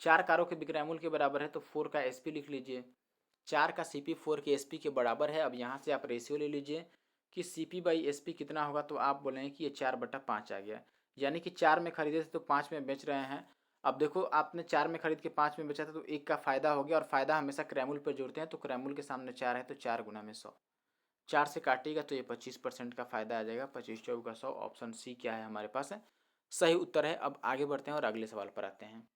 4 कारों के विक्रयमूल्य के बराबर है तो 4 का एसपी लिख लीजिए। 4 का सीपी 4 के एसपी के बराबर है। अब यहाँ से आप रेशियो ले लीजिए कि सीपी बाई एसपी कितना होगा, तो आप बोलेंगे कि ये 4/5 आ गया। यानी कि 4 में खरीदे थे तो 5 में बेच रहे हैं। अब देखो आपने 4 में खरीद के 5 में बेचा था तो 1 का फायदा हो गया, और फायदा हमेशा क्रयमूल्य पर जोड़ते हैं, तो क्रयमूल्य के सामने 4 है तो 4 गुना में 100। 4 से काटिएगा तो ये 25% का फायदा आ जाएगा। 25 चौक का 100। ऑप्शन सी क्या है हमारे पास है, सही उत्तर है। अब आगे बढ़ते हैं और अगले सवाल पर आते हैं।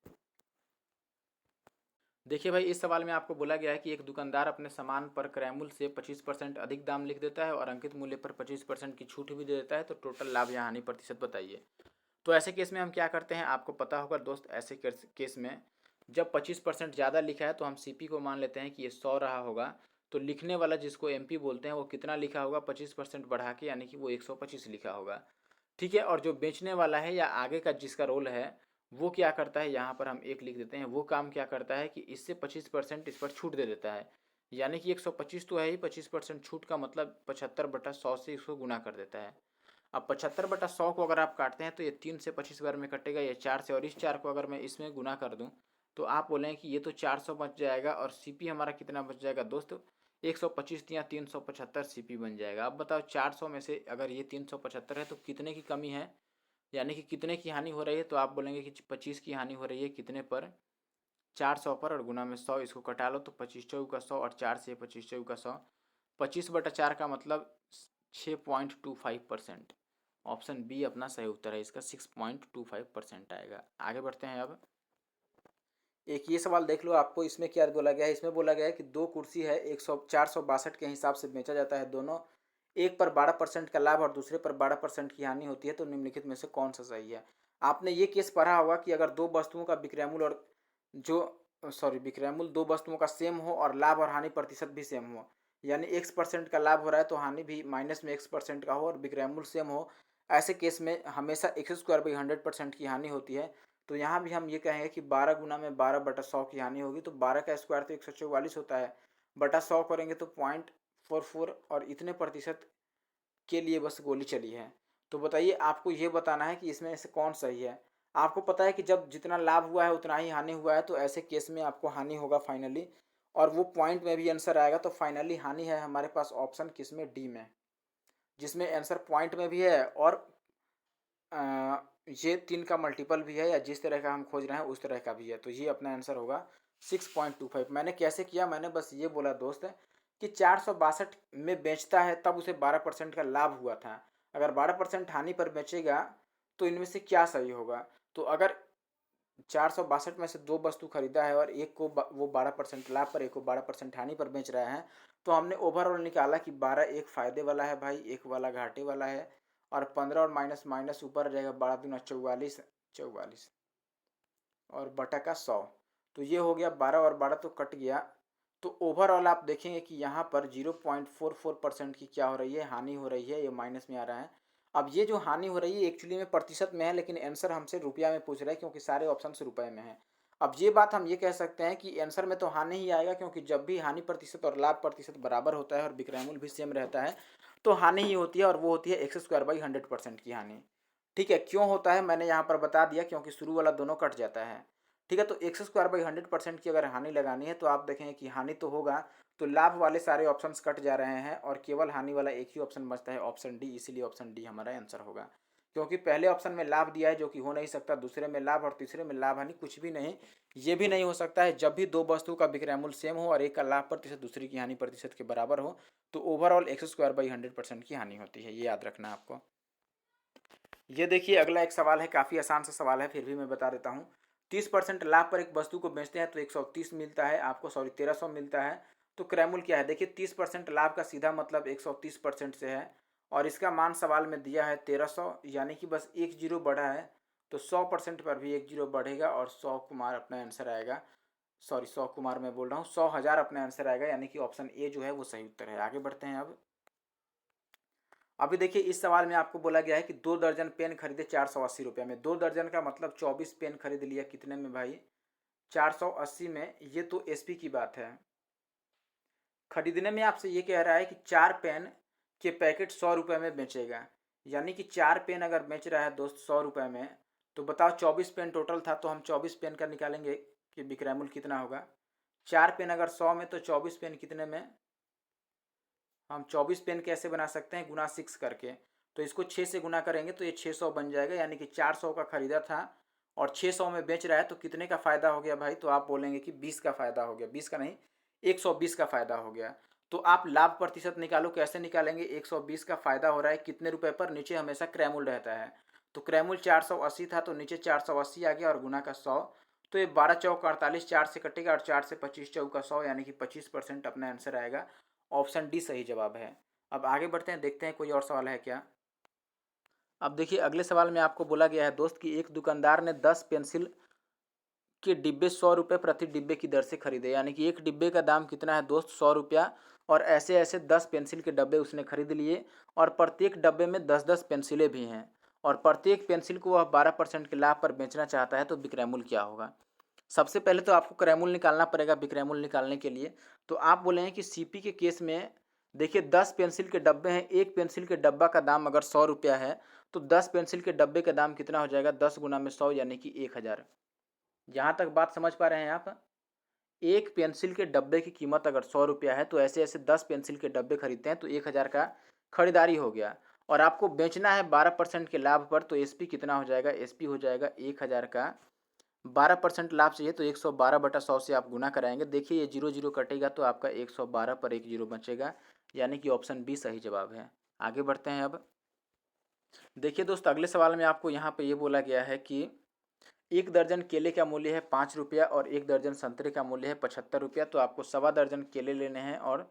देखिए भाई, इस सवाल में आपको बोला गया है कि एक दुकानदार अपने सामान पर क्रयमूल्य से 25% अधिक दाम लिख देता है और अंकित मूल्य पर 25% की छूट भी दे देता है, तो टोटल लाभ या हानि प्रतिशत बताइए। तो ऐसे केस में हम क्या करते हैं, आपको पता होगा दोस्त, ऐसे केस में जब 25% ज़्यादा लिखा है तो हम सीपी को मान लेते हैं कि ये 100 रहा होगा, तो लिखने वाला जिसको एमपी बोलते हैं वो कितना लिखा होगा, 25% बढ़ा के, यानी कि वो 125 लिखा होगा। ठीक है, और जो बेचने वाला है या आगे का जिसका रोल है वो क्या करता है, यहाँ पर हम 1 लिख देते हैं। वो काम क्या करता है कि इससे 25% इस पर छूट दे देता है, यानी कि 125 तो है ही, 25% छूट का मतलब 75/100 से इसको गुना कर देता है। अब 75/100 को अगर आप काटते हैं तो ये 3 से 25 बार में कटेगा, ये 4 से, और इस 4 को अगर मैं इसमें गुना कर दूं तो आप बोलें कि ये तो 400 बच जाएगा, और सीपी हमारा कितना बच जाएगा दोस्त, 125 या 375 सीपी बन जाएगा। अब बताओ 400 में से अगर ये 375 है तो कितने की कमी है, यानी कि कितने की हानि हो रही है, तो आप बोलेंगे कि 25 की हानि हो रही है, कितने पर, 400 पर, और गुना में 100, इसको कटा लो तो 25 चौक का 100 और 4 से 25 चौक का 100, 25/4 का मतलब 6.25%। ऑप्शन बी अपना सही उत्तर है, इसका 6.25% आएगा। आगे बढ़ते हैं। अब एक ये सवाल देख लो, आपको इसमें क्या बोला गया है। इसमें बोला गया है कि दो कुर्सी है 462 के हिसाब से बेचा जाता है दोनों, एक पर 12% का लाभ और दूसरे पर 12% की हानि होती है, तो निम्नलिखित में से कौन सा सही है। आपने ये केस पढ़ा होगा कि अगर दो वस्तुओं का विक्रयमूल्य और विक्रयमूल्य दो वस्तुओं का सेम हो और लाभ और हानि प्रतिशत भी सेम हो, यानी x% का लाभ हो रहा है तो हानि भी माइनस में x% का हो, और विक्रयमूल्य सेम हो, ऐसे केस में हमेशा x² 100% की हानि होती है। तो यहाँ भी हम ये कहेंगे कि 12 गुना में 12/100 की हानि होगी, तो 12 का स्क्वायर तो 144 होता है, बटा 100 करेंगे तो 0.44, और इतने प्रतिशत के लिए बस गोली चली है। तो बताइए, आपको ये बताना है कि इसमें से कौन सही है। आपको पता है कि जब जितना लाभ हुआ है उतना ही हानि हुआ है, तो ऐसे केस में आपको हानि होगा फाइनली, और वो पॉइंट में भी आंसर आएगा, तो फाइनली हानि है हमारे पास ऑप्शन किस में, डी में, जिसमें आंसर पॉइंट में भी है और ये 3 का मल्टीपल भी है, या जिस तरह का हम खोज रहे हैं उस तरह का भी है, तो ये अपना आंसर होगा 6.25। मैंने कैसे किया, मैंने बस ये बोला दोस्त कि 462 में बेचता है तब उसे 12% का लाभ हुआ था, अगर 12% हानि पर बेचेगा तो इनमें से क्या सही होगा। तो अगर 462 में से दो वस्तु खरीदा है और एक को वो 12% लाभ पर, एक को 12% हानि पर बेच रहा है, तो हमने ओवरऑल निकाला कि 12 एक फ़ायदे वाला है भाई, एक वाला घाटे वाला है, और 15 और माइनस माइनस ऊपर आ जाएगा, 12×2 = 44, 44 और बटा का 100, तो ये हो गया 12 और 12 तो कट गया। तो ओवरऑल आप देखेंगे कि यहाँ पर 0.44% की क्या हो रही है, हानि हो रही है, ये माइनस में आ रहा है। अब ये जो हानि हो रही है एक्चुअली में प्रतिशत में है, लेकिन आंसर हमसे रुपया में पूछ रहा है क्योंकि सारे ऑप्शन रुपए में है। अब ये बात हम ये कह सकते हैं कि आंसर में तो हानि ही आएगा, क्योंकि जब भी हानि प्रतिशत और लाभ प्रतिशत बराबर होता है और विक्रयमूल्य भी सेम रहता है तो हानि ही होती है, और वो होती है x² 100% की हानि। ठीक है, क्यों होता है मैंने यहाँ पर बता दिया, क्योंकि शुरू वाला दोनों कट जाता है। ठीक है, तो x² 100% की अगर हानि लगानी है तो आप देखेंगे कि हानि तो होगा, तो लाभ वाले सारे ऑप्शंस कट जा रहे हैं और केवल हानि वाला एक ही ऑप्शन बचता है, ऑप्शन डी, इसीलिए ऑप्शन डी हमारा आंसर होगा। क्योंकि पहले ऑप्शन में लाभ दिया है जो कि हो नहीं सकता, दूसरे में लाभ और तीसरे में लाभ हानि कुछ भी नहीं। ये भी नहीं हो सकता है जब भी दो वस्तु का विक्रयमूल्य सेम हो और एक का लाभ प्रतिशत दूसरी की हानि प्रतिशत के बराबर हो, तो ओवरऑल x² 100% की हानि होती है, ये याद रखना आपको। ये देखिए अगला एक सवाल है, काफ़ी आसान सा सवाल है, फिर भी मैं बता देता हूँ। 30% लाभ पर एक वस्तु को बेचते हैं तो 130 मिलता है आपको, 1300 मिलता है, तो क्रयमूल्य क्या है। देखिए 30% लाभ का सीधा मतलब 130% से है, और इसका मान सवाल में दिया है 1300, यानी कि बस एक जीरो बढ़ा है, तो 100% पर भी 1 जीरो बढ़ेगा और 100 कुमार अपना आंसर आएगा। सॉरी 100 कुमार मैं बोल रहा हूँ, 100,000 अपना आंसर आएगा, यानी कि ऑप्शन ए जो है वो सही उत्तर है। आगे बढ़ते हैं अब। अभी देखिए इस सवाल में आपको बोला गया है कि 2 दर्जन पेन खरीदे 480 रुपये में। 2 दर्जन का मतलब 24 पेन खरीद लिया, कितने में भाई? 480 में। ये तो एसपी की बात है। खरीदने में आपसे ये कह रहा है कि 4 पेन के पैकेट 100 रुपये में बेचेगा, यानी कि 4 पेन अगर बेच रहा है दोस्त 100 रुपये में, तो बताओ 24 पेन टोटल था, तो हम 24 पेन का निकालेंगे कि विक्रय मूल्य कितना होगा। 4 पेन अगर 100 में, तो 24 पेन कितने में? हम 24 पेन कैसे बना सकते हैं? गुना 6 करके। तो इसको 6 से गुना करेंगे तो ये 600 बन जाएगा, यानी कि 400 का खरीदा था और 600 में बेच रहा है, तो कितने का फ़ायदा हो गया भाई? तो आप बोलेंगे कि 20 का फ़ायदा हो गया। 20 का नहीं, 120 का फ़ायदा हो गया। तो आप लाभ प्रतिशत निकालो, कैसे निकालेंगे? 120 का फ़ायदा हो रहा है कितने रुपए पर? नीचे हमेशा क्रय मूल्य रहता है, तो क्रय मूल्य 480 था, तो नीचे 480 आ गया और गुना का 100। तो ये 12 चौक 48, 4 से कटेगा और 4 से 25 चौक का 100, यानी कि 25% अपना आंसर आएगा। ऑप्शन डी सही जवाब है। अब आगे बढ़ते हैं, देखते हैं कोई और सवाल है क्या। अब देखिए अगले सवाल में आपको बोला गया है दोस्त कि एक दुकानदार ने 10 पेंसिल के डिब्बे 100 रुपये प्रति डिब्बे की दर से खरीदे, यानी कि एक डिब्बे का दाम कितना है दोस्त? 100 रुपया। और ऐसे ऐसे 10 पेंसिल के डब्बे उसने खरीद लिए और प्रत्येक डब्बे में 10-10 पेंसिलें भी हैं और प्रत्येक पेंसिल को वह 12% के लाभ पर बेचना चाहता है, तो विक्रय मूल्य क्या होगा? सबसे पहले तो आपको क्रय मूल्य निकालना पड़ेगा। विक्रय मूल्य निकालने के लिए तो आप बोले हैं कि सीपी के केस में देखिए 10 पेंसिल के डब्बे हैं, एक पेंसिल के डब्बा का दाम अगर 100 रुपया है, तो 10 पेंसिल के डब्बे का दाम कितना हो जाएगा? 10 गुना में 100, यानी कि 1000। यहाँ तक बात समझ पा रहे हैं आप? एक पेंसिल के डब्बे की कीमत अगर 100 रुपया है, तो ऐसे ऐसे 10 पेंसिल के डब्बे खरीदते हैं, तो 1000 का खरीदारी हो गया और आपको बेचना है 12% के लाभ पर, तो एसपी कितना हो जाएगा? एसपी हो जाएगा 1000 का 12% लाभ चाहिए, तो 112/100 से आप गुना कराएंगे। देखिए ये 0 0 कटेगा, तो आपका 112 पर 1 जीरो बचेगा, यानी कि ऑप्शन बी सही जवाब है। आगे बढ़ते हैं अब। देखिए दोस्त अगले सवाल में आपको यहाँ पे ये बोला गया है कि एक दर्जन केले का मूल्य है 5 रुपया और एक दर्जन संतरे का मूल्य है 75 रुपया। तो आपको 1.25 दर्जन केले लेने हैं और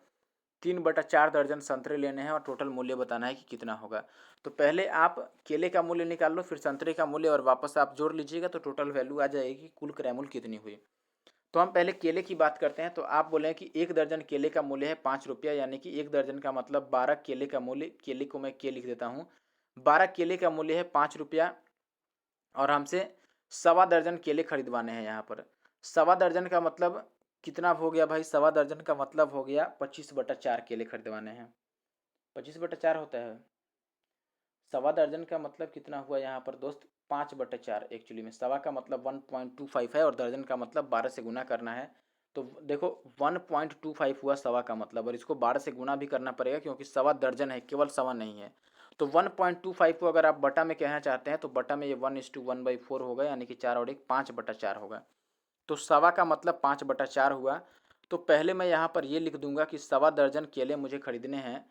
3/4 दर्जन संतरे लेने हैं और टोटल मूल्य बताना है कि कितना होगा। तो पहले आप केले का मूल्य निकाल लो, फिर संतरे का मूल्य और वापस आप जोड़ लीजिएगा, तो टोटल वैल्यू आ जाएगी कुल क्रय मूल्य कितनी हुई। तो हम पहले केले की बात करते हैं। तो आप बोले कि एक दर्जन केले का मूल्य है 5 रुपया, यानी कि एक दर्जन का मतलब 12 केले का मूल्य, केले को मैं के लिख देता हूँ, 12 केले का मूल्य है 5 रुपया और हमसे 1.25 दर्जन केले खरीदवाने हैं। यहाँ पर 1.25 दर्जन का मतलब कितना हो गया भाई? 1.25 दर्जन का मतलब हो गया 25/4 केले खरीदवाने हैं। 25/4 होता है। 1.25 दर्जन का मतलब कितना हुआ यहाँ पर दोस्त? 5/4। एक्चुअली में सवा का मतलब 1.25 है और दर्जन का मतलब 12 से गुना करना है। तो देखो 1.25 हुआ सवा का मतलब, और इसको 12 से गुना भी करना पड़ेगा क्योंकि 1.25 दर्जन है, केवल सवा नहीं है। तो 1.25 को अगर आप बटा में कहना चाहते हैं, तो बटा में ये 1:1/4 होगा, यानी कि 4 और 1 5/4 होगा। तो सवा का मतलब 5/4 हुआ। तो पहले मैं यहाँ पर ये लिख दूंगा कि 1.25 दर्जन केले मुझे खरीदने हैं।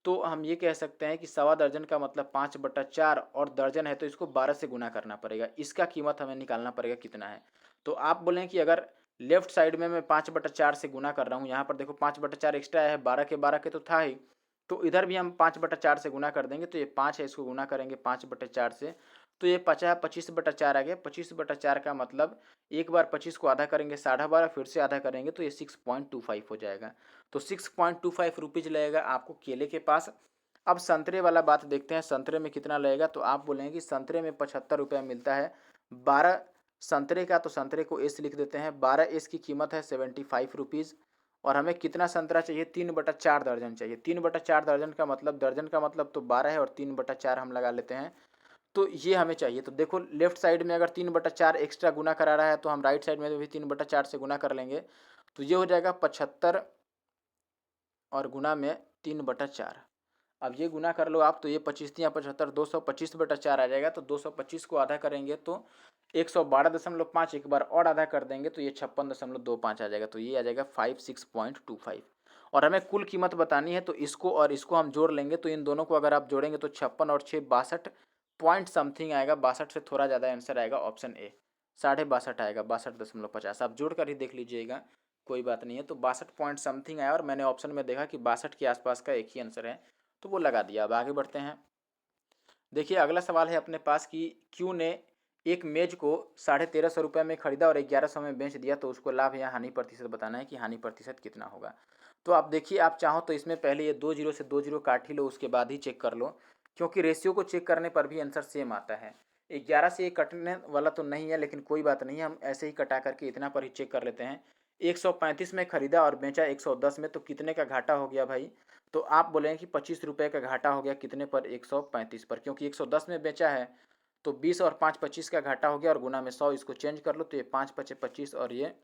तो हम ये कह सकते हैं कि 1.25 दर्जन का मतलब 5/4 और दर्जन है, तो इसको 12 से गुना करना पड़ेगा। इसका कीमत हमें निकालना पड़ेगा कितना है। तो आप बोलें कि अगर लेफ्ट साइड में मैं 5/4 से गुना कर रहा हूँ, यहाँ पर देखो 5/4 एक्स्ट्रा है, 12 के तो था ही, तो इधर भी हम 5/4 से गुना कर देंगे, तो ये 5 है, इसको गुना करेंगे 5/4 से, तो ये 25/4 आ गया। 25/4 का मतलब एक बार 25 को आधा करेंगे 12.5, फिर से आधा करेंगे तो ये 6.25 हो जाएगा। तो 6.25 रुपीज़ लगेगा आपको केले के पास। अब संतरे वाला बात देखते हैं, संतरे में कितना लगेगा। तो आप बोलेंगे कि संतरे में 75 रुपया मिलता है 12 संतरे का, तो संतरे को एस लिख देते हैं। 12 एस की कीमत है 75 रुपीज़ और हमें कितना संतरा चाहिए? 3/4 दर्जन चाहिए। 3/4 दर्जन का मतलब, दर्जन का मतलब तो 12 है और 3/4 हम लगा लेते हैं, तो ये हमें चाहिए। तो देखो लेफ्ट साइड में अगर 3/4 एक्स्ट्रा गुना करा रहा है, तो हम राइट साइड में भी 3/4 से गुना कर लेंगे, तो ये हो जाएगा 75 और गुना में 3/4। अब ये गुना कर लो आप, तो ये 25×75 225/4 आ जाएगा। तो 225 को आधा करेंगे तो 112.5, एक बार और आधा कर देंगे तो ये 56.25 आ जाएगा। तो ये आ जाएगा 56.25 और हमें कुल कीमत बतानी है, तो इसको और इसको हम जोड़ लेंगे। तो इन दोनों को अगर आप जोड़ेंगे तो 56 और 6 62 पॉइंट समथिंग आएगा। 62 से थोड़ा ज़्यादा आंसर आएगा ऑप्शन ए, 62.5 आएगा, 62.50। आप जोड़ कर ही देख लीजिएगा, कोई बात नहीं है। तो 62 पॉइंट समथिंग आया और मैंने ऑप्शन में देखा कि 62 के आसपास का एक ही आंसर है, तो वो लगा दिया। अब आगे बढ़ते हैं। देखिए अगला सवाल है अपने पास कि क्यू ने एक मेज को 1350 रुपये में खरीदा और 1100 में बेच दिया, तो उसको लाभ या हानि प्रतिशत बताना है कि हानि प्रतिशत कितना होगा। तो आप देखिए, आप चाहो तो इसमें पहले ये 2 जीरो से 2 जीरो काट ही लो, उसके बाद ही चेक कर लो, क्योंकि रेशियो को चेक करने पर भी आंसर सेम आता है। 11 से ये कटने वाला तो नहीं है, लेकिन कोई बात नहीं है, हम ऐसे ही कटा करके इतना पर ही चेक कर लेते हैं। 135 में खरीदा और बेचा 110 में, तो कितने का घाटा हो गया भाई? तो आप बोलेंगे कि 25 रुपये का घाटा हो गया, कितने पर? 135 पर, क्योंकि 110 में बेचा है। तो 20 और 5 25 का घाटा हो गया, और गुना में 100, इसको चेंज कर लो, तो ये 5 पचे 25 और ये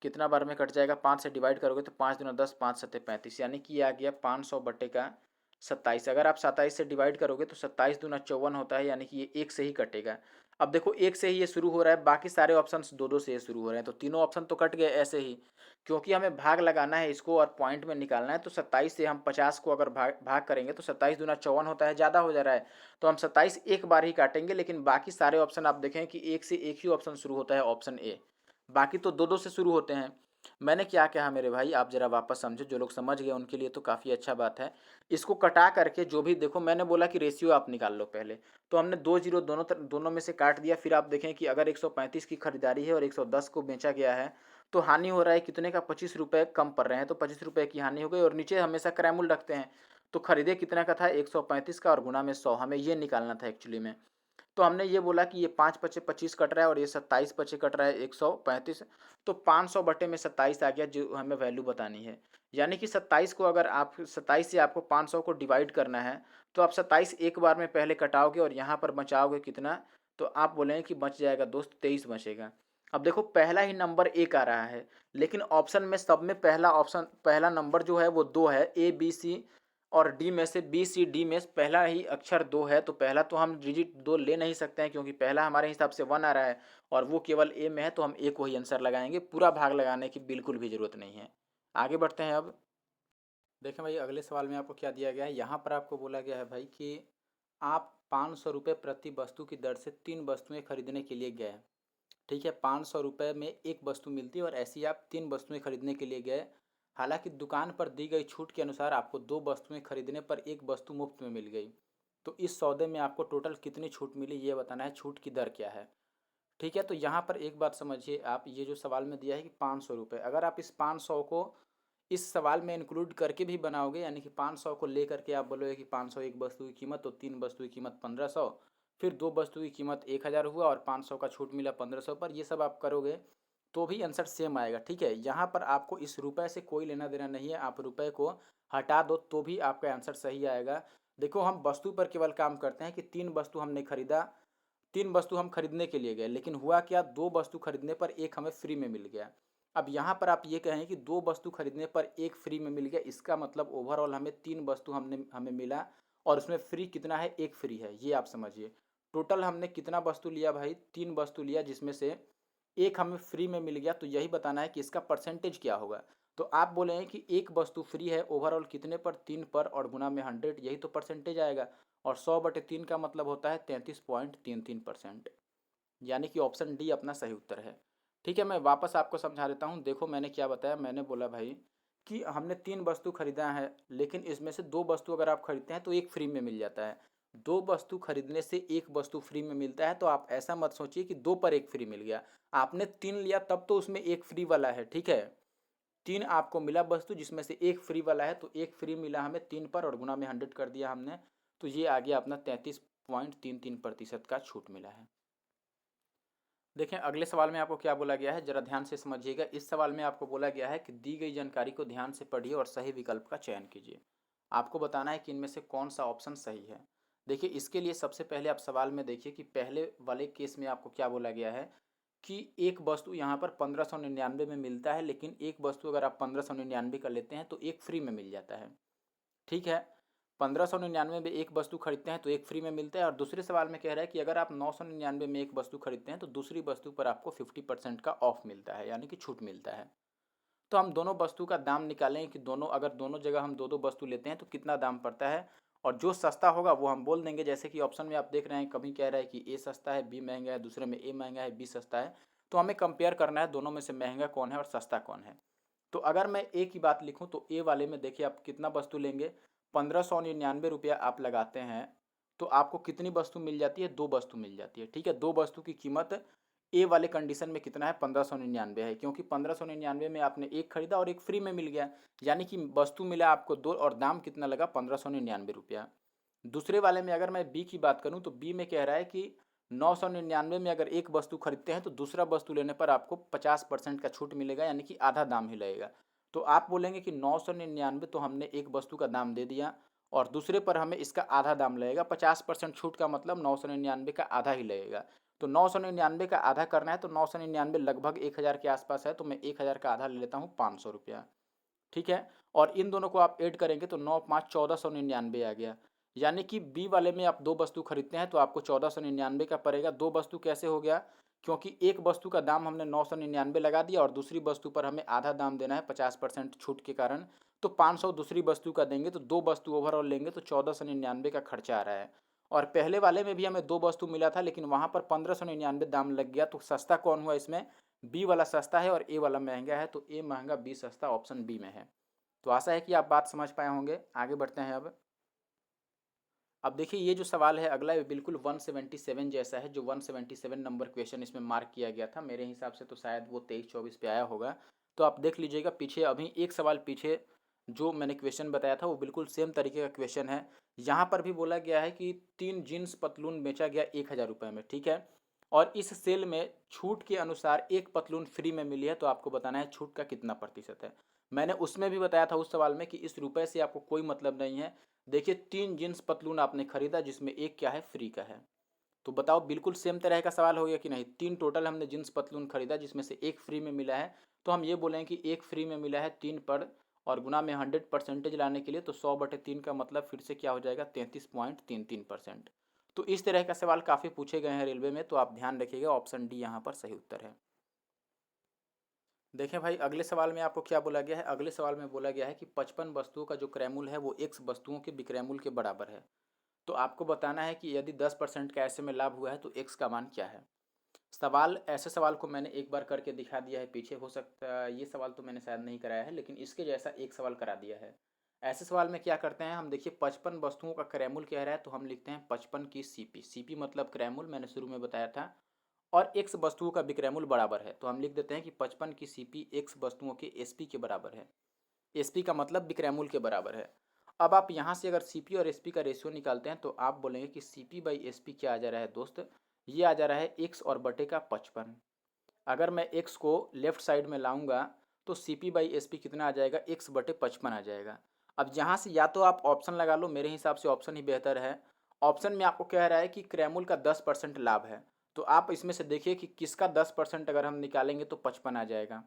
कितना बार में कट जाएगा? 5 से डिवाइड करोगे तो 5 दूना 10, 5 सत्ते 35, यानी कि ये आ गया 500 बटे का 27। अगर आप 27 से डिवाइड करोगे तो 27 दूना 54 होता है, यानी कि ये एक से ही कटेगा। अब देखो, एक से ही ये शुरू हो रहा है, बाकी सारे ऑप्शन दो दो से ये शुरू हो रहे हैं, तो तीनों ऑप्शन तो कट गए ऐसे ही। क्योंकि हमें भाग लगाना है इसको और पॉइंट में निकालना है, तो 27 से हम 50 को अगर भाग भाग करेंगे तो 27 दूना 54 होता है, ज़्यादा हो जा रहा है। तो हम 27 एक बार ही काटेंगे, लेकिन बाकी सारे ऑप्शन आप देखें कि एक से एक ही ऑप्शन शुरू होता है, ऑप्शन ए। बाकी तो दो दो से शुरू होते हैं। मैंने क्या कहा मेरे भाई, आप जरा वापस समझो, जो लोग समझ गए उनके लिए तो काफ़ी अच्छा बात है। इसको कटा करके जो भी देखो, मैंने बोला कि रेशियो आप निकाल लो पहले, तो हमने 2 जीरो दोनों में से काट दिया। फिर आप देखें कि अगर 135 की खरीदारी है और 110 को बेचा गया है, तो हानि हो रहा है कितने का? 25 रुपये कम पड़ रहे हैं, तो 25 रुपये की हानि हो गई। और नीचे हमेशा क्रैमुल रखते हैं, तो खरीदे कितना का था? 135 का, और गुना में 100, हमें ये निकालना था एक्चुअली में। तो हमने ये बोला कि ये 5 पचे 25 कट रहा है और ये 27 पचे कट रहा है 135, तो 500 बटे में 27 आ गया, जो हमें वैल्यू बतानी है। यानी कि 27 को, अगर आप 27 से आपको 500 को डिवाइड करना है, तो आप 27 एक बार में पहले कटाओगे और यहाँ पर बचाओगे कितना? तो आप बोलेंगे कि बच जाएगा दोस्त, 23 बचेगा। अब देखो, पहला ही नंबर एक आ रहा है, लेकिन ऑप्शन में सब में पहला नंबर जो है वो 2 है। ए बी सी और डी में से, बी सी डी में से पहला ही अक्षर 2 है, तो पहला तो हम डिजिट 2 ले नहीं सकते हैं, क्योंकि पहला हमारे हिसाब से 1 आ रहा है और वो केवल ए में है, तो हम ए को ही आंसर लगाएंगे। पूरा भाग लगाने की बिल्कुल भी ज़रूरत नहीं है। आगे बढ़ते हैं अब। देखें भाई, अगले सवाल में आपको क्या दिया गया है। यहाँ पर आपको बोला गया है भाई कि आप 500 रुपये प्रति वस्तु की दर से 3 वस्तुएं खरीदने के लिए गए। ठीक है, 500 रुपये में एक वस्तु मिलती है, और ऐसी आप 3 वस्तुएं खरीदने के लिए गए। हालांकि दुकान पर दी गई छूट के अनुसार आपको 2 वस्तुएं खरीदने पर एक वस्तु मुफ्त में मिल गई। तो इस सौदे में आपको टोटल कितनी छूट मिली, ये बताना है, छूट की दर क्या है। ठीक है, तो यहाँ पर एक बात समझिए आप, ये जो सवाल में दिया है कि 500 रुपये, अगर आप इस 500 को इस सवाल में इंक्लूड करके भी बनाओगे, यानी कि 500 को ले करके आप बोलोगे कि 500 एक वस्तु की कीमत, तो 3 वस्तु की कीमत 1500, फिर 2 वस्तु की कीमत 1000 हुआ, और 500 का छूट मिला 1500 पर, ये सब आप करोगे तो भी आंसर सेम आएगा। ठीक है, यहाँ पर आपको इस रुपये से कोई लेना देना नहीं है, आप रुपये को हटा दो तो भी आपका आंसर सही आएगा। देखो, हम वस्तु पर केवल काम करते हैं कि 3 वस्तु हमने खरीदा, 3 वस्तु हम खरीदने के लिए गए, लेकिन हुआ क्या? 2 वस्तु खरीदने पर एक हमें फ्री में मिल गया। अब यहाँ पर आप ये कहें कि 2 वस्तु खरीदने पर एक फ्री में मिल गया, इसका मतलब ओवरऑल हमें 3 वस्तु हमें मिला, और उसमें फ्री कितना है? एक फ्री है, ये आप समझिए। टोटल हमने कितना वस्तु लिया भाई? 3 वस्तु लिया, जिसमें से एक हमें फ्री में मिल गया, तो यही बताना है कि इसका परसेंटेज क्या होगा। तो आप बोले हैं कि एक वस्तु फ्री है ओवरऑल कितने पर? 3 पर, और गुना में 100, यही तो परसेंटेज आएगा। और 100/3 का मतलब होता है 33.33%, यानी कि ऑप्शन डी अपना सही उत्तर है। ठीक है, मैं वापस आपको समझा देता हूँ। देखो, मैंने क्या बताया, मैंने बोला भाई कि हमने 3 वस्तु खरीदा है, लेकिन इसमें से 2 वस्तु अगर आप खरीदते हैं तो एक फ्री में मिल जाता है। 2 वस्तु खरीदने से एक वस्तु फ्री में मिलता है, तो आप ऐसा मत सोचिए कि 2 पर एक फ्री मिल गया। आपने 3 लिया तब तो उसमें एक फ्री वाला है। ठीक है, 3 आपको मिला वस्तु, जिसमें से एक फ्री वाला है, तो एक फ्री मिला हमें 3 पर, और गुना में 100 कर दिया हमने, तो ये आ गया अपना 33.33% का छूट मिला है। देखें, अगले सवाल में आपको क्या बोला गया है, जरा ध्यान से समझिएगा। इस सवाल में आपको बोला गया है कि दी गई जानकारी को ध्यान से पढ़िए और सही विकल्प का चयन कीजिए। आपको बताना है कि इनमें से कौन सा ऑप्शन सही है। देखिए, इसके लिए सबसे पहले आप सवाल में देखिए कि पहले वाले केस में आपको क्या बोला गया है कि एक वस्तु यहाँ पर 1599 में मिलता है, लेकिन एक वस्तु अगर आप 1599 का लेते हैं तो एक फ्री में मिल जाता है। ठीक है, 1599 में एक वस्तु खरीदते हैं तो एक फ्री में मिलता है। और दूसरे सवाल में कह रहा है कि अगर आप 999 में एक वस्तु खरीदते हैं तो दूसरी वस्तु पर आपको 50% का ऑफ मिलता है, यानी कि छूट मिलता है। तो हम दोनों वस्तु का दाम निकालें कि अगर दोनों जगह हम दो दो वस्तु लेते हैं तो कितना दाम पड़ता है, और जो सस्ता होगा वो हम बोल देंगे। जैसे कि ऑप्शन में आप देख रहे हैं, कभी कह रहा है कि ए सस्ता है, बी महंगा है, दूसरे में ए महंगा है, बी सस्ता है। तो हमें कंपेयर करना है दोनों में से महंगा कौन है और सस्ता कौन है। तो अगर मैं ए की बात लिखूं तो ए वाले में देखिए आप कितना वस्तु लेंगे, 1599 रुपया आप लगाते हैं। तो आपको कितनी वस्तु मिल जाती है? 2 वस्तु मिल जाती है, ठीक है। 2 वस्तु की कीमत ए वाले कंडीशन में कितना है? 1599 है, क्योंकि 1599 में आपने एक खरीदा और एक फ्री में मिल गया, यानी कि वस्तु मिला आपको 2 और दाम कितना लगा? 1599 रुपया। दूसरे वाले में अगर मैं बी की बात करूं तो बी में कह रहा है कि 999 में अगर एक वस्तु खरीदते हैं तो दूसरा वस्तु लेने पर आपको 50% का छूट मिलेगा, यानी कि आधा दाम ही लगेगा। तो आप बोलेंगे कि 999 तो हमने एक वस्तु का दाम दे दिया और दूसरे पर हमें इसका आधा दाम लगेगा, 50% छूट का मतलब 999 का आधा ही लगेगा। तो 999 का आधा करना है तो 999 लगभग 1000 के आसपास है, तो मैं 1000 का आधा ले लेता हूँ 500 रुपया, ठीक है। और इन दोनों को आप ऐड करेंगे तो 9 5 1499 आ गया, यानी कि बी वाले में आप 2 वस्तु खरीदते हैं तो आपको 1499 का पड़ेगा। 2 वस्तु कैसे हो गया? क्योंकि एक वस्तु का दाम हमने 999 लगा दिया और दूसरी वस्तु पर हमें आधा दाम देना है 50% छूट के कारण, तो 500 दूसरी वस्तु का देंगे, तो 2 वस्तु ओवरऑल लेंगे तो 1499 का खर्चा आ रहा है। और पहले वाले में भी हमें 2 वस्तु मिला था, लेकिन वहाँ पर 1599 दाम लग गया, तो सस्ता कौन हुआ इसमें? बी वाला सस्ता है और ए वाला महंगा है, तो ए महंगा बी सस्ता, ऑप्शन बी में है। तो आशा है कि आप बात समझ पाए होंगे। आगे बढ़ते हैं अब देखिए ये जो सवाल है अगला, ये बिल्कुल 177 जैसा है, जो 177 नंबर क्वेश्चन इसमें मार्क किया गया था। मेरे हिसाब से तो शायद वो 23-24 पे आया होगा। तो आप देख लीजिएगा पीछे, अभी एक सवाल पीछे जो मैंने क्वेश्चन बताया था वो बिल्कुल सेम तरीके का क्वेश्चन है। यहाँ पर भी बोला गया है कि 3 जीन्स पतलून बेचा गया 1000 रुपये में, ठीक है। और इस सेल में छूट के अनुसार एक पतलून फ्री में मिली है, तो आपको बताना है छूट का कितना प्रतिशत है। मैंने उसमें भी बताया था उस सवाल में कि इस रुपए से आपको कोई मतलब नहीं है। देखिए 3 जीन्स पतलून आपने खरीदा जिसमें एक क्या है? फ्री का है। तो बताओ बिल्कुल सेम तरह का सवाल हो गया कि नहीं? 3 टोटल हमने जीन्स पतलून खरीदा जिसमें से एक फ्री में मिला है, तो हम ये बोलें कि एक फ्री में मिला है 3 पर, और गुना में 100% लाने के लिए तो 100/3 का मतलब फिर से क्या हो जाएगा? 33.33%। तो इस तरह का सवाल काफ़ी पूछे गए हैं रेलवे में, तो आप ध्यान रखिएगा, ऑप्शन डी यहाँ पर सही उत्तर है। देखें भाई अगले सवाल में आपको क्या बोला गया है? अगले सवाल में बोला गया है कि 55 वस्तुओं का जो क्रयमूल्य है वो x वस्तुओं के विक्रयमूल्य के बराबर है। तो आपको बताना है कि यदि 10% का ऐसे में लाभ हुआ है तो x का मान क्या है। सवाल, ऐसे सवाल को मैंने एक बार करके दिखा दिया है पीछे, हो सकता है ये सवाल तो मैंने शायद नहीं कराया है, लेकिन इसके जैसा एक सवाल करा दिया है। ऐसे सवाल में क्या करते हैं हम? देखिए 55 वस्तुओं का क्रयमूल्य कह रहा है तो हम लिखते हैं 55 की सीपी। सीपी मतलब क्रयमूल्य, मैंने शुरू में बताया था। और एक्स वस्तुओं का विक्रयमूल्य बराबर है, तो हम लिख देते हैं कि 55 की सीपी एक्स वस्तुओं के एसपी के बराबर है। एसपी का मतलब विक्रयमूल्य के बराबर है। अब आप यहाँ से अगर सीपी और एसपी का रेशियो निकालते हैं तो आप बोलेंगे कि सीपी बाई एसपी क्या आ जा रहा है दोस्त? ये आ जा रहा है एक्स और बटे का 55। अगर मैं एक्स को लेफ्ट साइड में लाऊंगा तो सीपी बाई एसपी कितना आ जाएगा? एक्स बटे 55 आ जाएगा। अब यहाँ से या तो आप ऑप्शन लगा लो, मेरे हिसाब से ऑप्शन ही बेहतर है। ऑप्शन में आपको कह रहा है कि क्रयमूल्य का 10% लाभ है, तो आप इसमें से देखिए कि किसका 10% अगर हम निकालेंगे तो 55 आ जाएगा।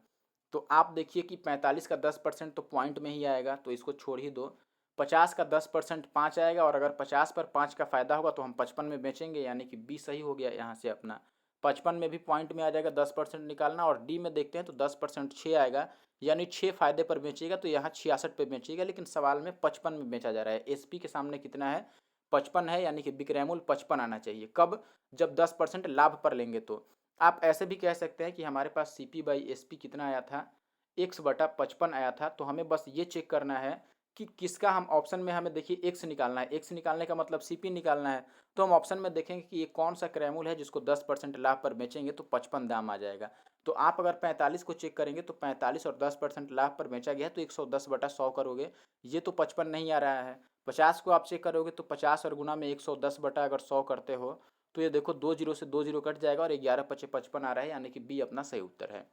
तो आप देखिए कि 45 का 10% तो पॉइंट में ही आएगा, तो इसको छोड़ ही दो। 50 का 10% 5 आएगा, और अगर 50 पर 5 का फ़ायदा होगा तो हम 55 में बेचेंगे, यानी कि बी सही हो गया यहाँ से अपना। 55 में भी पॉइंट में आ जाएगा 10% निकालना, और डी में देखते हैं तो 10% 6 आएगा, यानी 6 फायदे पर बेचेगा, तो यहाँ 66 पे बेचेगा, लेकिन सवाल में 55 में बेचा जा रहा है। एसपी के सामने कितना है? 55 है, यानी कि विक्रयमूल्य 55 आना चाहिए। कब? जब 10% लाभ पर लेंगे। तो आप ऐसे भी कह सकते हैं कि हमारे पास सीपी बाई एसपी कितना आया था? एक्स बटा 55 आया था। तो हमें बस ये चेक करना है कि किसका, हम ऑप्शन में हमें देखिए एक्स निकालना है, एक्स निकालने का मतलब सीपी निकालना है। तो हम ऑप्शन में देखेंगे कि ये कौन सा क्रयमूल्य है जिसको 10% लाभ पर बेचेंगे तो 55 दाम आ जाएगा। तो आप अगर 45 को चेक करेंगे तो 45 और 10% लाभ पर बेचा गया है तो 110/100 करोगे, ये तो 55 नहीं आ रहा है। 50 को आप चेक करोगे तो 50 और गुना में 110/100 करते हो तो ये देखो 2 जीरो से 2 जीरो कट जाएगा और 11 पचे 55 आ रहा है, यानी कि बी अपना सही उत्तर है।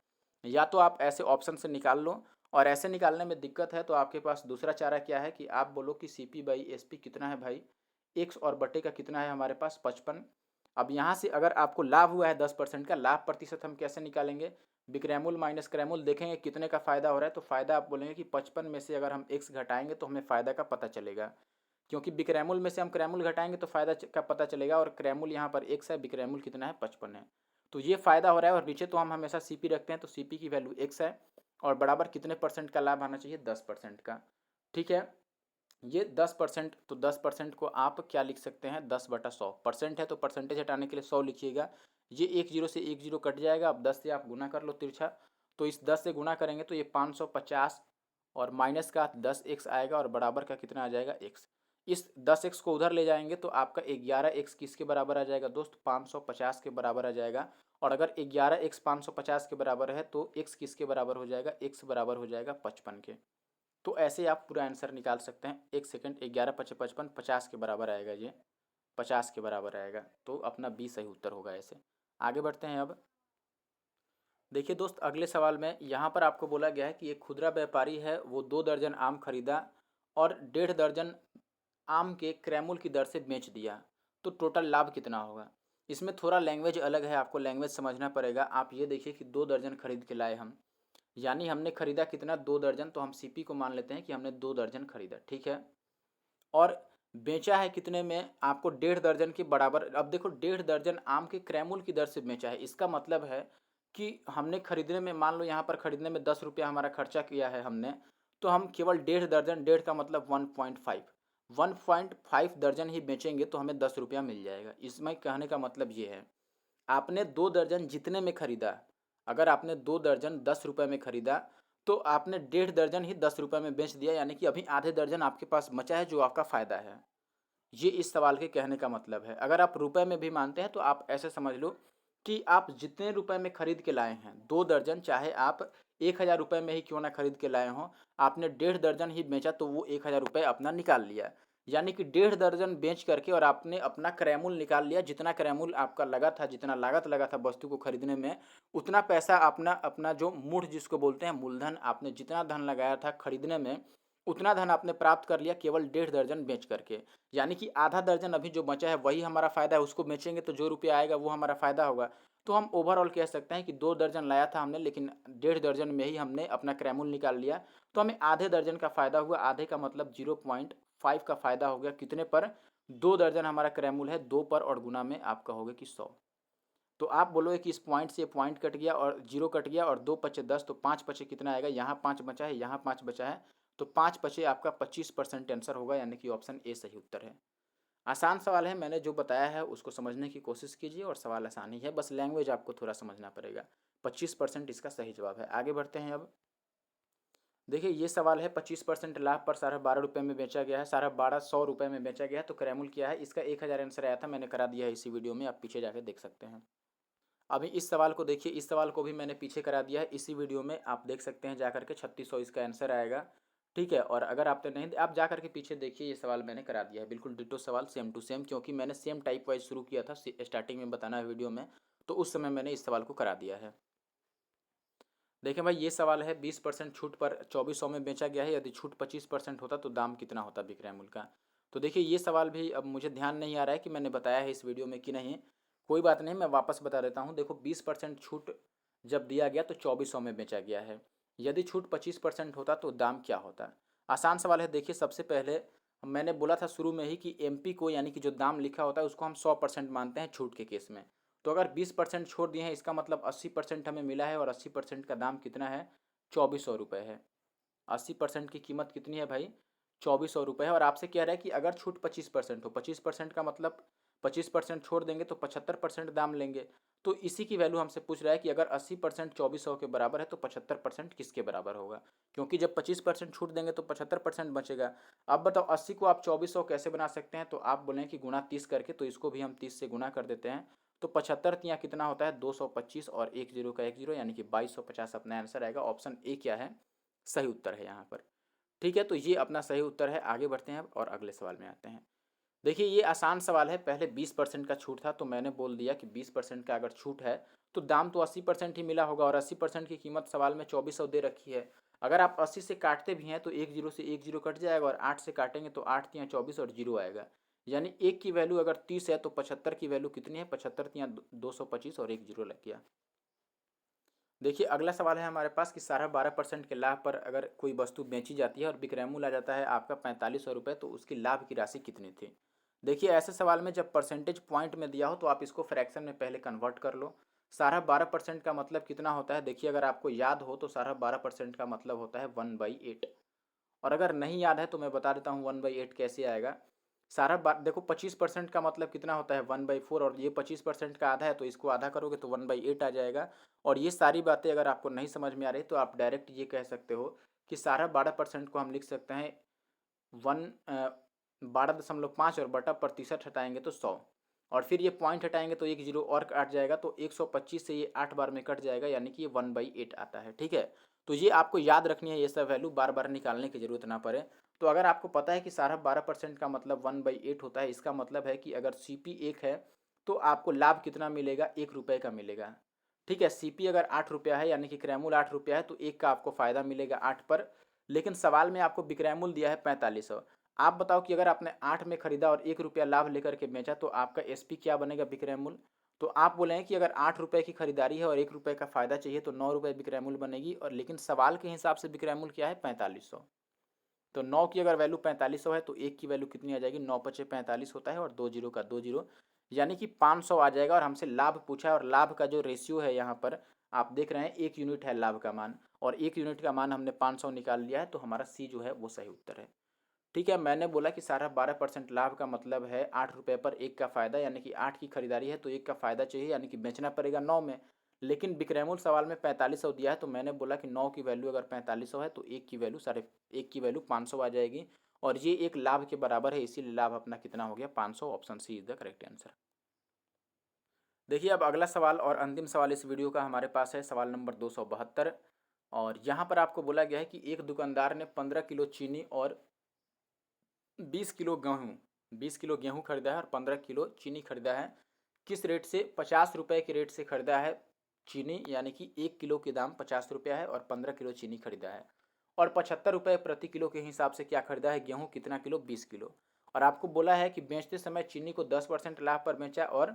या तो आप ऐसे ऑप्शन से निकाल लो, और ऐसे निकालने में दिक्कत है तो आपके पास दूसरा चारा क्या है कि आप बोलो कि C P by S P कितना है भाई? एक्स और बटे का कितना है हमारे पास? 55। अब यहाँ से अगर आपको लाभ हुआ है 10% का, लाभ प्रतिशत हम कैसे निकालेंगे? विक्रयमूल्य माइनस क्रयमूल्य देखेंगे कितने का फ़ायदा हो रहा है, तो फ़ायदा आप बोलेंगे कि 55 में से अगर हम एक्स घटाएंगे तो हमें फ़ायदा का पता चलेगा, क्योंकि विक्रयमूल्य में से हम क्रयमूल्य घटाएंगे तो फ़ायदा का पता चलेगा, और क्रयमूल्य यहाँ पर एक्स है, विक्रयमूल्य कितना है? 55 है। तो ये फ़ायदा हो रहा है, और नीचे तो हम हमेशा सीपी रखते हैं, तो सीपी की वैल्यू एक्स है, और बराबर कितने परसेंट का लाभ आना चाहिए? 10% का, ठीक है। ये 10%, तो 10% को आप क्या लिख सकते हैं? 10/100। परसेंट है तो परसेंटेज हटाने के लिए 100 लिखिएगा। ये एक जीरो से एक जीरो कट जाएगा। अब 10 से आप गुना कर लो तिरछा, तो इस 10 से गुना करेंगे तो ये 550, और माइनस का 10 एक्स आएगा, और बराबर का कितना आ जाएगा? एक्स। इस 10x को उधर ले जाएंगे तो आपका 11x किसके बराबर आ जाएगा दोस्त, 550 के बराबर आ जाएगा। और अगर 11x 550 के बराबर है तो x किसके बराबर हो जाएगा, x बराबर हो जाएगा 55 के। तो ऐसे आप पूरा आंसर निकाल सकते हैं। एक सेकंड, 11 पचे 55, 50 के बराबर आएगा, ये 50 के बराबर आएगा, तो अपना बी सही उत्तर होगा। ऐसे आगे बढ़ते हैं। अब देखिए दोस्त, अगले सवाल में यहाँ पर आपको बोला गया है कि एक खुदरा व्यापारी है, वो 2 दर्जन आम खरीदा और 1.5 दर्जन आम के क्रैमुल की दर से बेच दिया, तो टोटल लाभ कितना होगा। इसमें थोड़ा लैंग्वेज अलग है, आपको लैंग्वेज समझना पड़ेगा। आप ये देखिए कि 2 दर्जन खरीद के लाए हम, यानी हमने खरीदा कितना, 2 दर्जन, तो हम सीपी को मान लेते हैं कि हमने 2 दर्जन खरीदा, ठीक है। और बेचा है कितने में, आपको 1.5 दर्जन के बराबर। अब देखो 1.5 दर्जन आम के क्रैमुल की दर से बेचा है, इसका मतलब है कि हमने खरीदने में, मान लो यहाँ पर खरीदने में 10 रुपया हमारा खर्चा किया है हमने, तो हम केवल 1.5 दर्जन, 1.5 का मतलब 1.5 दर्जन ही बेचेंगे तो हमें 10 रुपया मिल जाएगा। इसमें कहने का मतलब ये है, आपने 2 दर्जन जितने में खरीदा, अगर आपने 2 दर्जन 10 रुपये में खरीदा तो आपने 1.5 दर्जन ही 10 रुपये में बेच दिया, यानी कि अभी आधे दर्जन आपके पास बचा है जो आपका फ़ायदा है। ये इस सवाल के कहने का मतलब है। अगर आप रुपए में भी मानते हैं तो आप ऐसे समझ लो कि आप जितने रुपए में खरीद के लाए हैं 2 दर्जन, चाहे आप 1,000 रुपये में ही क्यों ना खरीद के लाए हों, आपने 1.5 दर्जन ही बेचा तो वो 1,000 रुपये अपना निकाल लिया। यानी कि 1.5 दर्जन बेच करके और आपने अपना क्रैमुल निकाल लिया, जितना क्रैमुल आपका लगा था, जितना लागत लगा था वस्तु को खरीदने में, उतना पैसा अपना अपना जो मूढ़ जिसको बोलते हैं मूलधन, आपने जितना धन लगाया था खरीदने में, उतना धन आपने प्राप्त कर लिया केवल 1.5 दर्जन बेच करके। यानी कि आधा दर्जन अभी जो बचा है वही हमारा फ़ायदा है, उसको बेचेंगे तो जो रुपया आएगा वो हमारा फ़ायदा होगा। तो हम ओवरऑल कह सकते हैं कि 2 दर्जन लाया था हमने, लेकिन 1.5 दर्जन में ही हमने अपना क्रैमुल निकाल लिया, तो हमें आधे दर्जन का फ़ायदा हुआ। आधे का मतलब 0.5 का फ़ायदा हो गया, कितने पर, 2 दर्जन हमारा क्रैमुल है, 2 पर, और गुना में आपका होगा कि 100। तो आप बोलोगे कि इस पॉइंट से पॉइंट कट गया और 0 कट गया और 2 पचे 10, तो 5 पचे कितना आएगा, यहाँ 5 बचा है, यहाँ 5 बचा है, तो 5 पचे आपका 25% आंसर होगा, यानी कि ऑप्शन ए सही उत्तर है। आसान सवाल है, मैंने जो बताया है उसको समझने की कोशिश कीजिए, और सवाल आसान ही है, बस लैंग्वेज आपको थोड़ा समझना पड़ेगा। 25% इसका सही जवाब है। आगे बढ़ते हैं। अब देखिए ये सवाल है, 25% लाभ पर 12.5 रुपये में बेचा गया है, 1250 में बेचा गया है, तो क्रैमुल क्या है, इसका 1,000 आंसर आया था, मैंने करा दिया है इसी वीडियो में, आप पीछे जाके देख सकते हैं। अभी इस सवाल को देखिए, इस सवाल को भी मैंने पीछे करा दिया है इसी वीडियो में, आप देख सकते हैं जा करके, 3600 इसका आंसर आएगा, ठीक है। और अगर आपने नहीं, आप जा करके पीछे देखिए, ये सवाल मैंने करा दिया है, बिल्कुल डिटो सवाल, सेम टू सेम, क्योंकि मैंने सेम टाइप वाइज शुरू किया था स्टार्टिंग में बताना है वीडियो में, तो उस समय मैंने इस सवाल को करा दिया है। देखें भाई, ये सवाल है, 20% छूट पर 2400 में बेचा गया है, यदि छूट 25% होता तो दाम कितना होता विक्रय मूल्य का। तो देखिए ये सवाल भी अब मुझे ध्यान नहीं आ रहा है कि मैंने बताया है इस वीडियो में कि नहीं, कोई बात नहीं, मैं वापस बता देता हूँ। देखो 20% छूट जब दिया गया तो 2400 में बेचा गया है, यदि छूट 25% होता तो दाम क्या होता। आसान सवाल है। देखिए सबसे पहले मैंने बोला था शुरू में ही कि एमपी को, यानी कि जो दाम लिखा होता है उसको हम 100% मानते हैं छूट के केस में। तो अगर 20% छोड़ दिए हैं, इसका मतलब 80% हमें मिला है, और 80% का दाम कितना है, 2400 रुपये है। 80% की कीमत कितनी है भाई, 2400 रुपये है। और आपसे कह रहा है कि अगर छूट 25% हो, 25% का मतलब 25% छोड़ देंगे तो 75% दाम लेंगे। तो इसी की वैल्यू हमसे पूछ रहा है कि अगर 80% 2400 के बराबर है तो 75% किसके बराबर होगा, क्योंकि जब 25% छूट देंगे तो 75% बचेगा। अब बताओ 80 को आप 2400 कैसे बना सकते हैं, तो आप बोलें कि गुना 30 करके, तो इसको भी हम 30 से गुना कर देते हैं, तो 75 तियाँ कितना होता है, 225, और 1 जीरो का 1 जीरो, यानी कि 2250 अपना आंसर आएगा। ऑप्शन ए क्या है, सही उत्तर है यहाँ पर, ठीक है। तो ये अपना सही उत्तर है। आगे बढ़ते हैं अब और अगले सवाल में आते हैं। देखिए ये आसान सवाल है, पहले 20% का छूट था तो मैंने बोल दिया कि 20% का अगर छूट है तो दाम तो 80% ही मिला होगा, और 80% की कीमत सवाल में 2400 दे रखी है। अगर आप 80 से काटते भी हैं तो 1 जीरो से 1 जीरो कट जाएगा, और 8 से काटेंगे तो 8 तियाँ 24 और जीरो आएगा, यानी एक की वैल्यू अगर 30 है तो 75 की वैल्यू कितनी है, 75 तियाँ 225 और 1 जीरो लग गया। देखिए अगला सवाल है हमारे पास कि 12.5% के लाभ पर अगर कोई वस्तु बेची जाती है और विक्रय मूल्य आ जाता है आपका 4500 रुपये, तो उसकी लाभ की राशि कितनी थी। देखिए ऐसे सवाल में जब परसेंटेज पॉइंट में दिया हो तो आप इसको फ्रैक्शन में पहले कन्वर्ट कर लो। 12.5% का मतलब कितना होता है, देखिए अगर आपको याद हो तो 12.5% का मतलब होता है 1/8। और अगर नहीं याद है तो मैं बता देता हूँ 1/8 कैसे आएगा। सारा बात देखो, 25% का मतलब कितना होता है 1/4, और ये 25% का आधा है तो इसको आधा करोगे तो 1/8 आ जाएगा। और ये सारी बातें अगर आपको नहीं समझ में आ रही तो आप डायरेक्ट ये कह सकते हो कि 12.5% को हम लिख सकते हैं 1 12.5 और बटा प्रतिशत हटाएंगे तो 100, और फिर ये पॉइंट हटाएंगे तो एक जीरो और कट जाएगा, तो 125 से ये 8 बार में कट जाएगा, यानी कि ये 1/8 आता है। ठीक है, तो ये आपको याद रखनी है, ये सब वैल्यू बार बार निकालने की जरूरत ना पड़े। तो अगर आपको पता है कि 12% का मतलब 1/8 होता है, इसका मतलब है कि अगर CP 1 है तो आपको लाभ कितना मिलेगा, 1 रुपये का मिलेगा। ठीक है, CP अगर 8 रुपया है, यानी कि क्रयमूल्य 8 रुपया है, तो एक का आपको फायदा मिलेगा 8 पर। लेकिन सवाल में आपको विक्रयमूल्य दिया है 4500। आप बताओ कि अगर आपने 8 में खरीदा और 1 रुपया लाभ लेकर के बेचा तो आपका SP क्या बनेगा, विक्रय मूल्य। तो आप बोले हैं कि अगर 8 रुपये की खरीदारी है और 1 रुपये का फायदा चाहिए तो 9 रुपये विक्रय मूल्य बनेगी, और लेकिन सवाल के हिसाब से विक्रय मूल्य क्या है, 4500। तो 9 की अगर वैल्यू 4500 है तो 1 की वैल्यू कितनी आ जाएगी, 9 पचे 45 होता है, और 2 जीरो का 2 जीरो, यानी कि 500 आ जाएगा। और हमसे लाभ पूछा है, और लाभ का जो रेशियो है यहाँ पर आप देख रहे हैं 1 यूनिट है लाभ का मान, और 1 यूनिट का मान हमने 500 निकाल लिया है, तो हमारा C जो है वो सही उत्तर है। ठीक है, मैंने बोला कि 12% लाभ का मतलब है 8 रुपये पर 1 का फायदा, यानी कि 8 की खरीदारी है तो 1 का फायदा चाहिए, यानी कि बेचना पड़ेगा 9 में। लेकिन विक्रयमूल्य सवाल में 4500 दिया है, तो मैंने बोला कि 9 की वैल्यू अगर 4500 है तो 1 की वैल्यू 500 आ जाएगी, और ये एक लाभ के बराबर है, इसीलिए लाभ अपना कितना हो गया, 500। Option C is the correct answer. देखिए अब अगला सवाल और अंतिम सवाल इस वीडियो का हमारे पास है, सवाल नंबर 272। और यहाँ पर आपको बोला गया है कि एक दुकानदार ने 15 किलो चीनी और 20 किलो गेहूँ 20 किलो गेहूँ खरीदा है और 15 किलो चीनी खरीदा है। किस रेट से, 50 रुपये के रेट से खरीदा है चीनी, यानी कि 1 किलो के दाम 50 रुपया है, और 15 किलो चीनी खरीदा है। और 75 रुपये प्रति किलो के हिसाब से क्या खरीदा है, गेहूँ कितना किलो, 20 किलो। और आपको बोला है कि बेचते समय चीनी को 10% लाभ पर बेचा और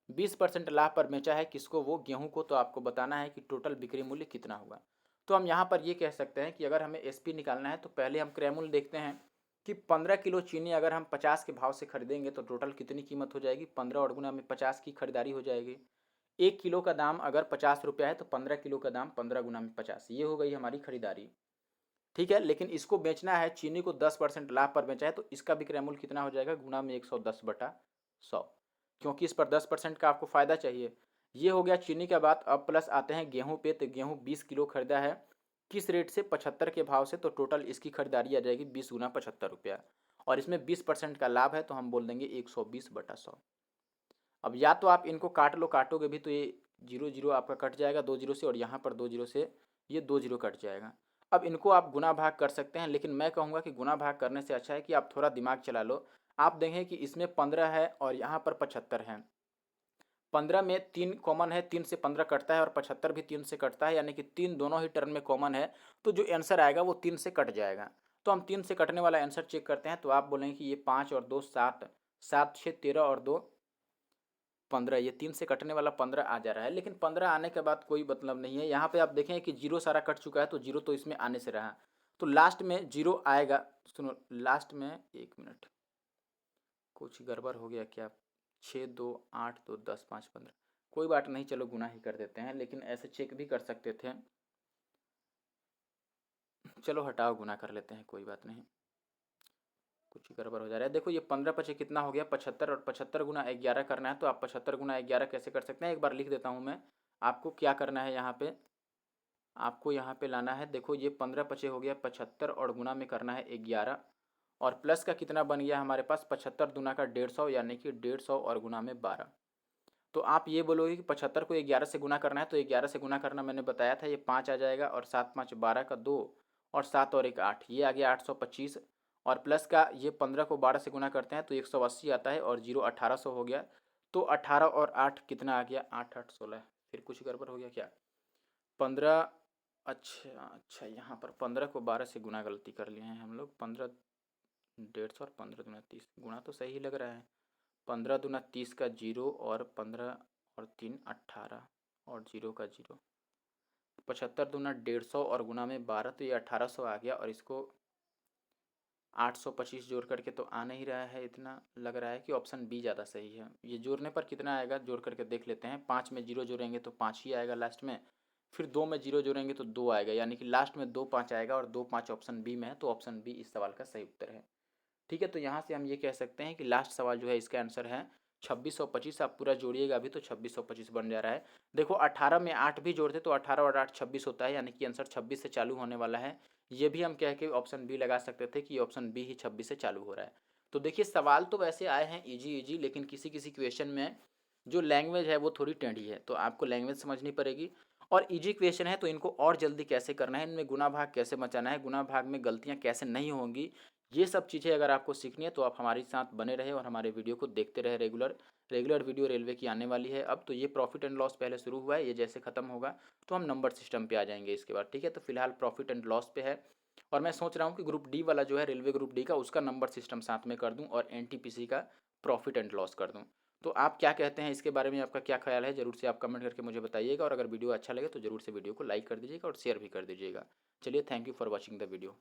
20% लाभ पर बेचा है, किसको, वो गेहूँ को। तो आपको बताना है कि टोटल बिक्री मूल्य कितना होगा। तो हम यहाँ पर ये कह सकते हैं कि अगर हमें SP निकालना है तो पहले हम क्रय मूल्य देखते हैं कि 15 किलो चीनी अगर हम 50 के भाव से खरीदेंगे तो टोटल कितनी कीमत हो जाएगी, 15 और गुना में 50 की खरीदारी हो जाएगी। 1 किलो का दाम अगर 50 रुपया है तो 15 किलो का दाम 15 गुना में 50, ये हो गई हमारी खरीदारी। ठीक है, लेकिन इसको बेचना है, चीनी को 10% लाभ पर बेचा है, तो इसका विक्रय मूल्य कितना हो जाएगा, गुना में 110/100, क्योंकि इस पर 10% का आपको फायदा चाहिए। ये हो गया चीनी का बात। अब प्लस आते हैं गेहूँ पे, तो गेहूँ 20 किलो खरीदा है, किस रेट से, 75 के भाव से, तो टोटल इसकी खरीदारी आ जाएगी 20 गुना 75 रुपया, और इसमें 20% का लाभ है, तो हम बोल देंगे 120/100। अब या तो आप इनको काट लो, काटोगे भी तो ये 0 0 आपका कट जाएगा 2 जीरो से, और यहाँ पर 2 जीरो से ये 2 जीरो कट जाएगा। अब इनको आप गुना भाग कर सकते हैं, लेकिन मैं कहूँगा कि गुना भाग करने से अच्छा है कि आप थोड़ा दिमाग चला लो। आप देखें कि इसमें 15 है और यहाँ पर 75 है। 15 में 3 कॉमन है, 3 से 15 कटता है, और 75 भी 3 से कटता है, यानी कि 3 दोनों ही टर्म में कॉमन है, तो जो आंसर आएगा वो 3 से कट जाएगा। तो हम 3 से कटने वाला आंसर चेक करते हैं, तो आप बोलेंगे कि ये 5 और 2 7, 7 6 13 और 2 15, ये 3 से कटने वाला 15 आ जा रहा है। लेकिन 15 आने के बाद कोई मतलब नहीं है, यहाँ पे आप देखें कि जीरो सारा कट चुका है, तो जीरो तो इसमें आने से रहा, तो लास्ट में जीरो आएगा। सुनो, लास्ट में 1 मिनट, कुछ गड़बड़ हो गया क्या, 6 2 8 2 10 5 15, कोई बात नहीं, चलो गुना ही कर देते हैं, लेकिन ऐसे चेक भी कर सकते थे, चलो हटाओ, गुना कर लेते हैं, कोई बात नहीं, कुछ गड़बड़ हो जा रहा है। देखो ये 15 पचे कितना हो गया, 75, और 75 गुना 11 करना है, तो आप 75 गुना 11 कैसे कर सकते हैं, एक बार लिख देता हूँ मैं। आपको क्या करना है, यहाँ पे आपको यहाँ पे लाना है, देखो ये 15 पचे हो गया 75, और गुना में करना है 11, और प्लस का कितना बन गया हमारे पास, 75 दूना का 150, यानी कि 150, और गुना में 12। तो आप ये बोलोगे कि 75 को 11 से गुना करना है, तो 11 से गुना करना मैंने बताया था, ये 5 आ जाएगा, और 7 5 12 का 2, और 7 और 1 8, ये आ गया 825, और प्लस का ये 15 को 12 से गुना करते हैं तो 180 आता है, और 0 1800 हो गया। तो 18 और 8 कितना आ गया, 8 8 16, फिर कुछ गड़बड़ हो गया क्या, 15, अच्छा यहाँ पर 15 को 12 से गुना गलती कर लिए हैं हम लोग, 15 150 और 15 दूना 30, गुना तो सही लग रहा है, 15 दूना 30 का 0, और 15 और 3 18, और 0 का 0, 75 दूना 150, और गुना में 12, तो ये 1800 आ गया, और इसको 825 जोड़ करके तो आ नहीं रहा है, इतना लग रहा है कि ऑप्शन बी ज़्यादा सही है। ये जोड़ने पर कितना आएगा, जोड़ करके देख लेते हैं, 5 में 0 जोड़ेंगे तो 5 ही आएगा लास्ट में, फिर 2 में 0 जोड़ेंगे तो 2 आएगा, यानी कि लास्ट में 2 5 आएगा, और 2 5 ऑप्शन बी में है, तो ऑप्शन बी इस सवाल का सही उत्तर है। ठीक है, तो यहाँ से हम ये कह सकते हैं कि लास्ट सवाल जो है इसका आंसर है 2625। आप पूरा जोड़िएगा अभी तो 2625 बन जा रहा है। देखो 18 में 8 भी जोड़ते तो 18 और 8 26 होता है, यानी कि आंसर 26 से चालू होने वाला है। ये भी हम कह के ऑप्शन बी लगा सकते थे कि ऑप्शन बी ही 26 से चालू हो रहा है। तो देखिए सवाल तो वैसे आए हैं इजी, लेकिन किसी किसी क्वेश्चन में जो लैंग्वेज है वो थोड़ी टेढ़ी है, तो आपको लैंग्वेज समझनी पड़ेगी। और इजी क्वेश्चन है तो इनको और जल्दी कैसे करना है, इनमें गुना भाग कैसे बचाना है, गुना भाग में गलतियाँ कैसे नहीं होंगी, ये सब चीज़ें अगर आपको सीखनी है तो आप हमारे साथ बने रहे और हमारे वीडियो को देखते रहे रेगुलर। रेगुलर वीडियो रेलवे की आने वाली है। अब तो ये प्रॉफिट एंड लॉस पहले शुरू हुआ है, ये जैसे ख़त्म होगा तो हम नंबर सिस्टम पे आ जाएंगे इसके बाद, ठीक है। तो फिलहाल प्रॉफिट एंड लॉस पे है, और मैं सोच रहा हूँ कि ग्रुप डी वाला जो है रेलवे ग्रुप डी का, उसका नंबर सिस्टम साथ में कर दूँ और एनटीपीसी का प्रॉफिट एंड लॉस कर दूँ। तो आप क्या कहते हैं इसके बारे में, आपका क्या ख्याल है, ज़रूर से आप कमेंट करके मुझे बताइएगा। और अगर वीडियो अच्छा लगे तो ज़रूर से वीडियो को लाइक कर दीजिएगा और शेयर भी कर दीजिएगा। चलिए, thank you for watching the video.